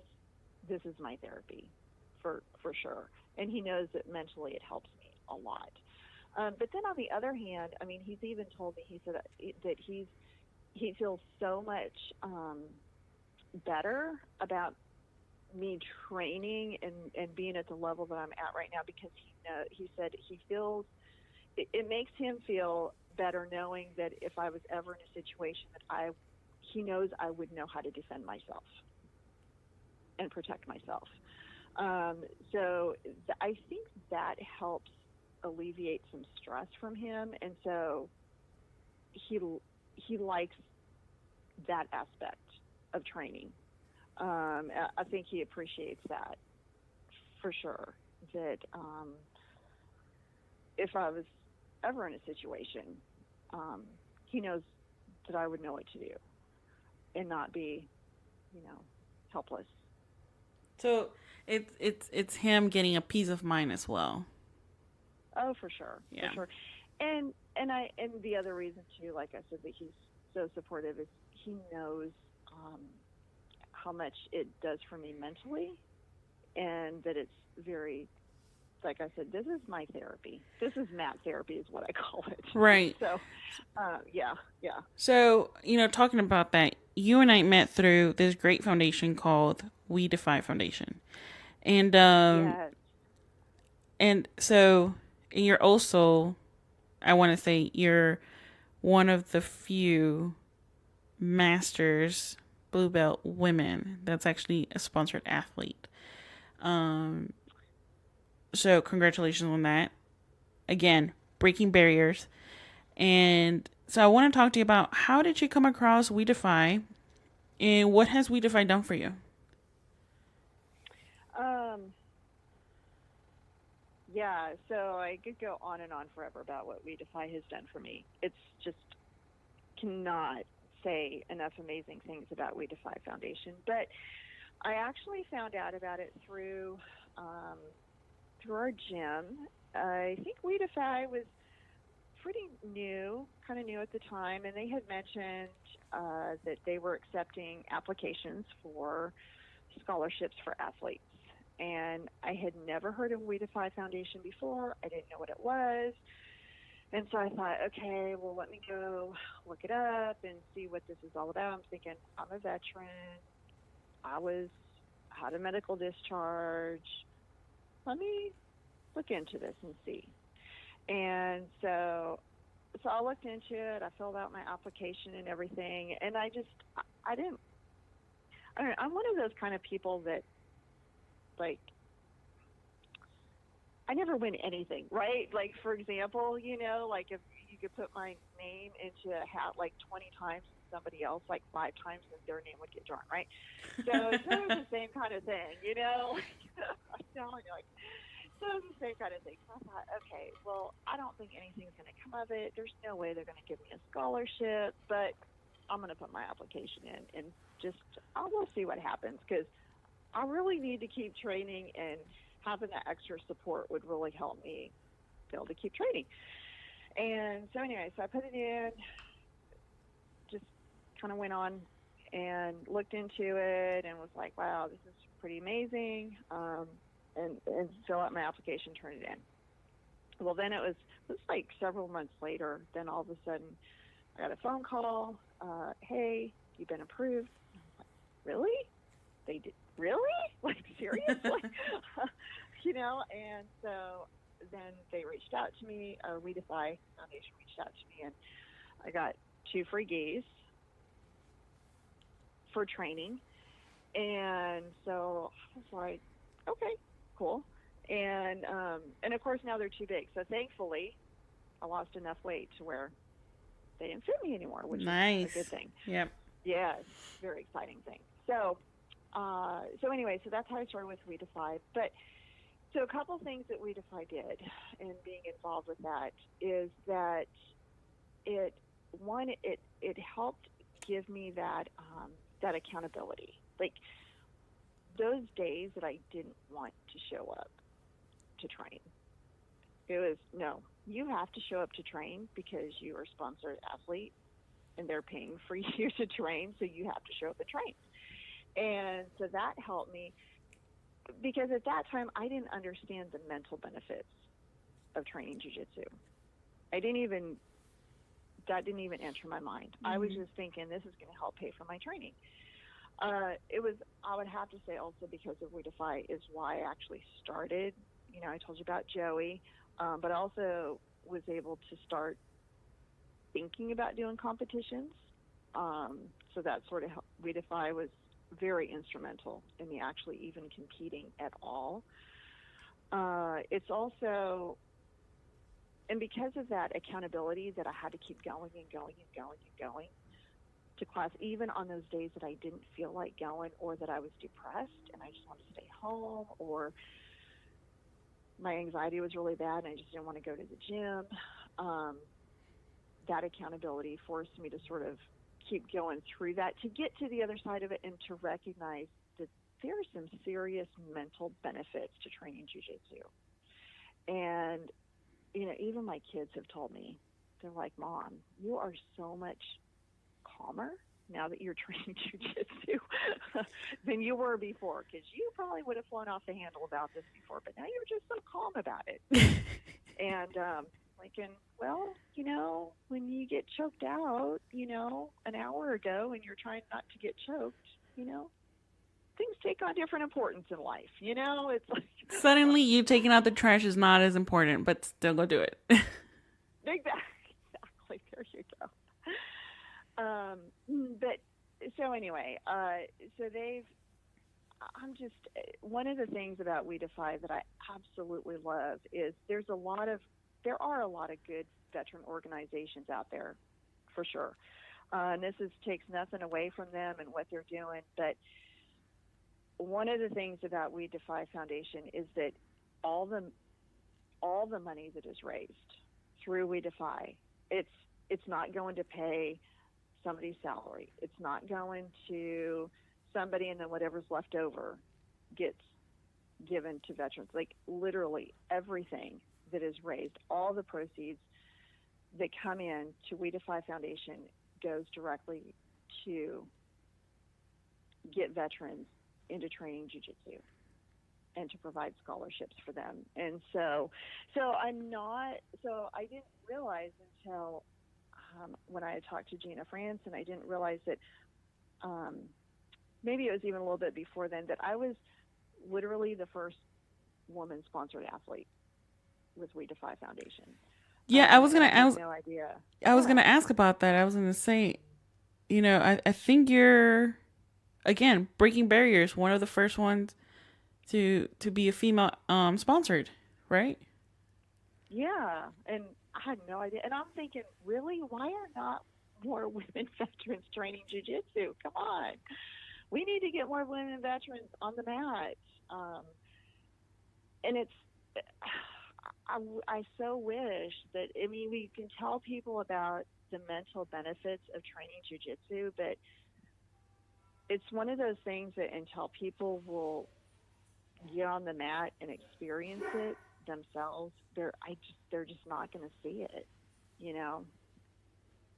is my therapy, for sure. And he knows that mentally it helps me a lot. But then on the other hand, he's even told me, he said that he feels so much better about me training and being at the level that I'm at right now, because he said he feels it makes him feel better knowing that if I was ever in a situation that he knows I would know how to defend myself and protect myself. So I think that helps alleviate some stress from him, and so he likes that aspect of training. I think he appreciates that for sure. That if I was ever in a situation, he knows that I would know what to do and not be, helpless. So it's him getting a peace of mind as well. Oh, for sure, yeah. For sure. And the other reason too, like I said, that he's so supportive is he knows how much it does for me mentally, and that it's very, like I said, this is my therapy. This is Matt therapy is what I call it. Right. So, yeah. So, talking about that, you and I met through this great foundation called We Defy Foundation. And, yes. And so, and you're also, I want to say, you're one of the few masters blue belt women that's actually a sponsored athlete. So congratulations on that. Again, breaking barriers. And So I want to talk to you about how did you come across We Defy and what has We Defy done for you? Yeah, so I could go on and on forever about what We Defy has done for me. It's just cannot say enough amazing things about We Defy Foundation. But I actually found out about it through our gym. I think We Defy was pretty new, kind of new at the time, and they had mentioned that they were accepting applications for scholarships for athletes. And I had never heard of We Defy Foundation before. I didn't know what it was. And so I thought, okay, well, let me go look it up and see what this is all about. I'm thinking, I'm a veteran. I had a medical discharge. Let me look into this and see. And so I looked into it. I filled out my application and everything. And I don't know, I'm one of those kind of people that, like, I never win anything, right? Like, for example, like if you could put my name into a hat like 20 times and somebody else like 5 times, and their name would get drawn, right? So it's sort of the same kind of thing, I'm telling you, like, so it's the same kind of thing. So I thought, okay, well, I don't think anything's going to come of it. There's no way they're going to give me a scholarship, but I'm going to put my application in and we'll see what happens, because I really need to keep training, and having that extra support would really help me be able to keep training. And so anyway, so I put it in, just kind of went on and looked into it and was like, wow, this is pretty amazing. And fill out my application, turn it in. Well, then it was like several months later, then all of a sudden I got a phone call, hey, you've been approved. I was like, really? They did? Really? Like, seriously? And so then they reached out to me, We Defy Foundation reached out to me, and I got 2 free gis for training. And so I was like, okay, cool. And of course now they're too big. So thankfully I lost enough weight to where they didn't fit me anymore, which Nice. is a good thing. Yep. Yeah, it's a very exciting thing. So anyway, so that's how I started with We Defy. But so a couple things that We Defy did in being involved with that is that it helped give me that accountability. Like, those days that I didn't want to show up to train, it was, no, you have to show up to train because you are a sponsored athlete and they're paying for you to train, so you have to show up and train. And so that helped me, because at that time I didn't understand the mental benefits of training jiu-jitsu. That didn't even enter my mind. Mm-hmm. I was just thinking, this is going to help pay for my training. I would have to say also, because of We Defy is why I actually started. I told you about Joey, but I also was able to start thinking about doing competitions. So that sort of We Defy was very instrumental in me actually even competing at all. It's also, and because of that accountability, that I had to keep going and going and going and going to class, even on those days that I didn't feel like going, or that I was depressed and I just wanted to stay home, or my anxiety was really bad and I just didn't want to go to the gym. That accountability forced me to sort of keep going through that, to get to the other side of it, and to recognize that there are some serious mental benefits to training jiu-jitsu. And, even my kids have told me, they're like, Mom, you are so much calmer now that you're training jiu-jitsu than you were before, because you probably would have flown off the handle about this before, but now you're just so calm about it. And thinking, well, when you get choked out, an hour ago, and you're trying not to get choked, things take on different importance in life. It's like suddenly you taking out the trash is not as important, but still go do it. Exactly. There you go. But so anyway, one of the things about We Defy that I absolutely love is there are a lot of good veteran organizations out there for sure. And takes nothing away from them and what they're doing, but one of the things about We Defy Foundation is that all the money that is raised through We Defy, it's not going to pay somebody's salary. It's not going to somebody, and then whatever's left over gets given to veterans. Like literally everything that is raised, all the proceeds that come in to We Defy Foundation goes directly to get veterans into training jiu-jitsu and to provide scholarships for them. And so I didn't realize until when I had talked to Gina France, and I didn't realize that maybe it was even a little bit before then, that I was literally the first woman-sponsored athlete with We Defy Foundation. Yeah, I was no idea. I was gonna ask about that. I was gonna say, I think you're, again, breaking barriers. One of the first ones to be a female sponsored, right? Yeah, and I had no idea. And I'm thinking, really, why are not more women veterans training jiu-jitsu? Come on, we need to get more women veterans on the mat. And I so wish that, we can tell people about the mental benefits of training jiu-jitsu, but it's one of those things that until people will get on the mat and experience it themselves, they're just not going to see it,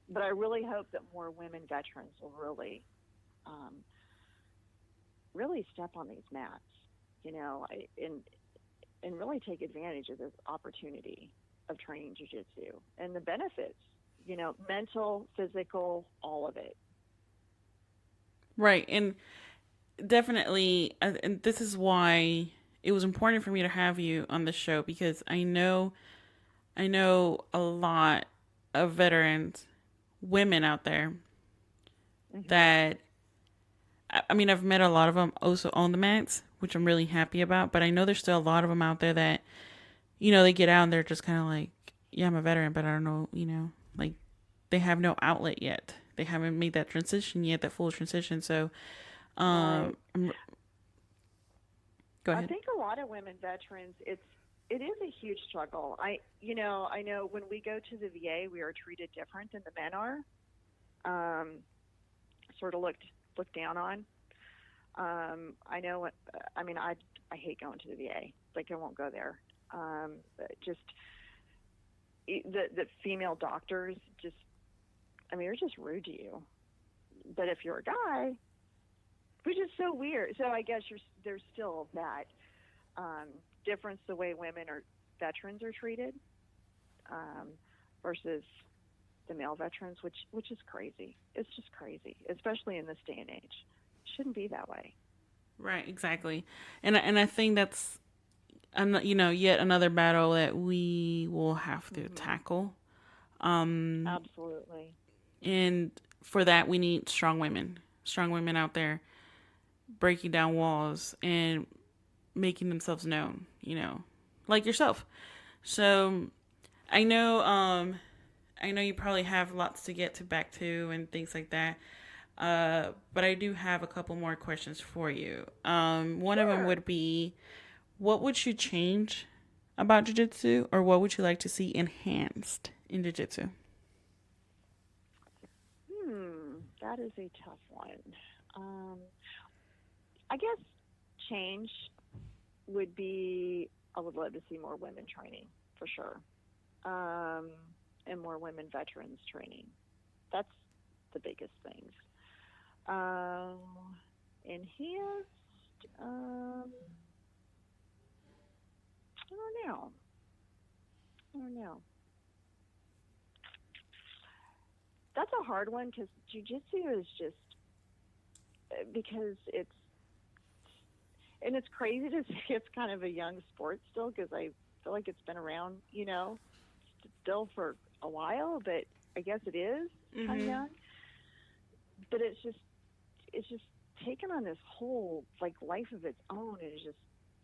But I really hope that more women veterans will really step on these mats, and really take advantage of this opportunity of training jiu-jitsu and the benefits, mental, physical, all of it. Right. And definitely, and this is why it was important for me to have you on the show, because I know a lot of veterans, women out there that, I've met a lot of them also on the mats, which I'm really happy about, but I know there's still a lot of them out there that, they get out and they're just kind of like, yeah, I'm a veteran, but I don't know, like they have no outlet yet. They haven't made that transition yet, that full transition. So, Right. Go ahead. I think a lot of women veterans, it is a huge struggle. I know when we go to the VA, we are treated different than the men are. Sort of looked down on. I know. I hate going to the VA. Like, I won't go there. Just the female doctors they're just rude to you. But if you're a guy, which is so weird. So I guess there's still that difference, the way women or veterans are treated versus the male veterans, which is crazy. It's just crazy, especially in this day and age. It shouldn't be that way. Right, exactly. And I think that's, yet another battle that we will have to tackle. Absolutely. And for that, we need strong women out there breaking down walls and making themselves known, like yourself. So I know you probably have lots to get back to and things like that. But I do have a couple more questions for you. One of them would be, what would you change about jiu-jitsu, or what would you like to see enhanced in jiu-jitsu? That is a tough one. I guess change would be, I would love to see more women training, for sure. And more women veterans training. That's the biggest things. Enhanced, I don't know. That's a hard one, because jiu-jitsu is just, because it's crazy to say it's kind of a young sport still, because I feel like it's been around, still for a while, but I guess it is kind of young. But it's just taken on this whole life of its own, and it's just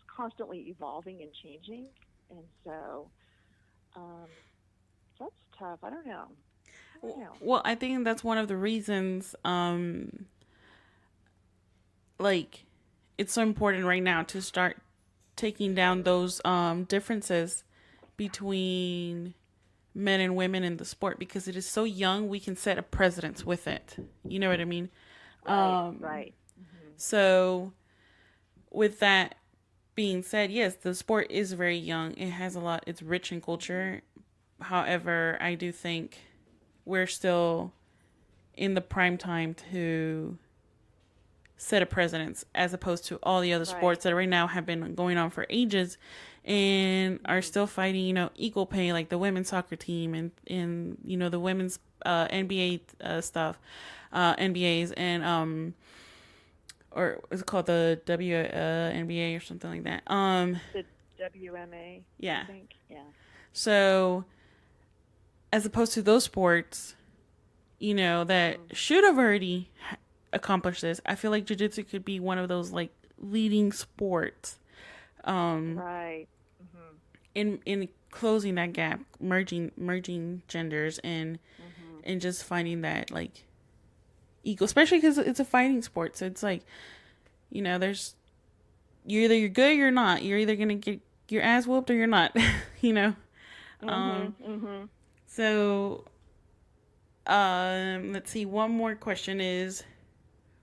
constantly evolving and changing. And so that's tough. I don't know. Well, I think that's one of the reasons, like, it's so important right now to start taking down those differences between men and women in the sport, because it is so young. We can set a precedence with it. You know what I mean? Right. So, with that being said, yes, the sport is very young. It has a lot. It's rich in culture. However, I do think we're still in the prime time to set a precedence, as opposed to all the other sports that right now have been going on for ages and are still fighting, equal pay, like the women's soccer team and the women's NBA stuff, NBAs, and or is it called the NBA or something like that? The WMA. Yeah. I think. Yeah. So, as opposed to those sports, that should have already accomplished this, I feel like jiu-jitsu could be one of those like leading sports. Right. In closing that gap, merging genders and just finding that like equal, especially because it's a fighting sport. So it's like, there's you're good or you're not. You're either gonna get your ass whooped or you're not. So let's see. One more question is,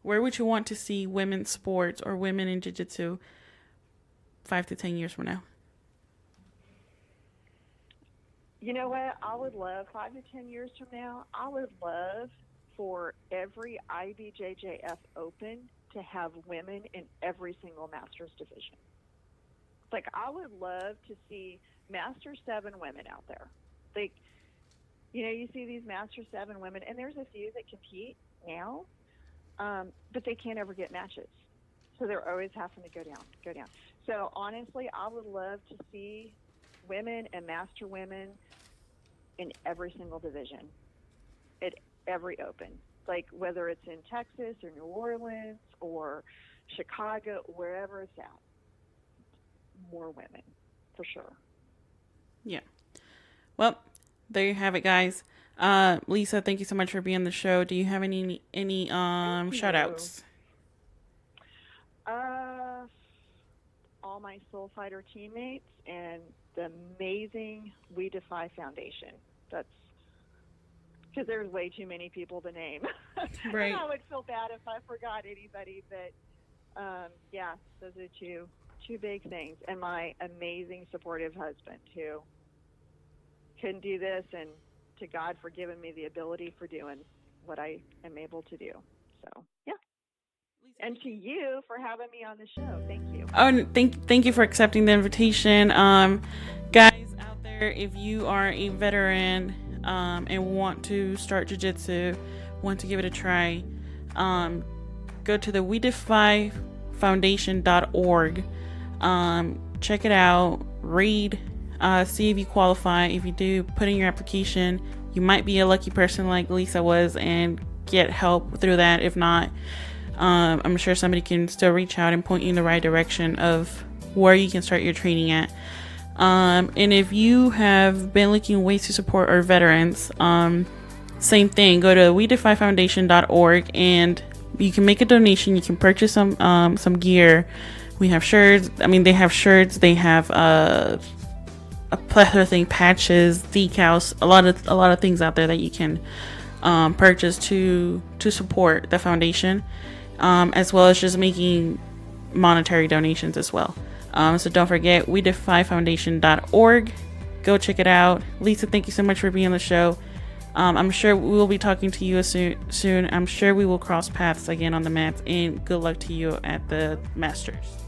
where would you want to see women's sports or women in jiu-jitsu 5 to 10 years from now? You know what? I would love 5 to 10 years from now. I would love for every IBJJF Open to have women in every single Masters division. Like, I would love to see Master 7 women out there. Like, you see these Master 7 women, and there's a few that compete now, but they can't ever get matches. So they're always having to go down. So honestly, I would love to see women and Master women in every single division, at every Open. Like, whether it's in Texas or New Orleans or Chicago, wherever it's at. More women, for sure. Yeah. Well, there you have it, guys. Lisa, thank you so much for being on the show. Do you have any shout outs? All my Soul Fighter teammates and the amazing We Defy Foundation. That's because there's way too many people to name. Right. I would feel bad if I forgot anybody, but yeah, those are two big things. And my amazing supportive husband, who couldn't do this, and to God for giving me the ability for doing what I am able to do. So, yeah. And to you for having me on the show. Thank you. Oh, and thank you for accepting the invitation. Guys out there, if you are a veteran and want to start jiu-jitsu, want to give it a try, go to the WeDefyFoundation.org. Check it out, read, see if you qualify. If you do, put in your application. You might be a lucky person like Lisa was and get help through that. If not, I'm sure somebody can still reach out and point you in the right direction of where you can start your training at. And if you have been looking ways to support our veterans, same thing, go to WeDefyFoundation.org and you can make a donation. You can purchase some gear. We have shirts. They have shirts. They have a plethora of things, patches, decals, a lot of things out there that you can purchase to support the foundation, as well as just making monetary donations as well. So don't forget, WeDefyFoundation.org. Go check it out. Lisa, thank you so much for being on the show. I'm sure we will be talking to you soon. I'm sure we will cross paths again on the mats, and good luck to you at the Masters.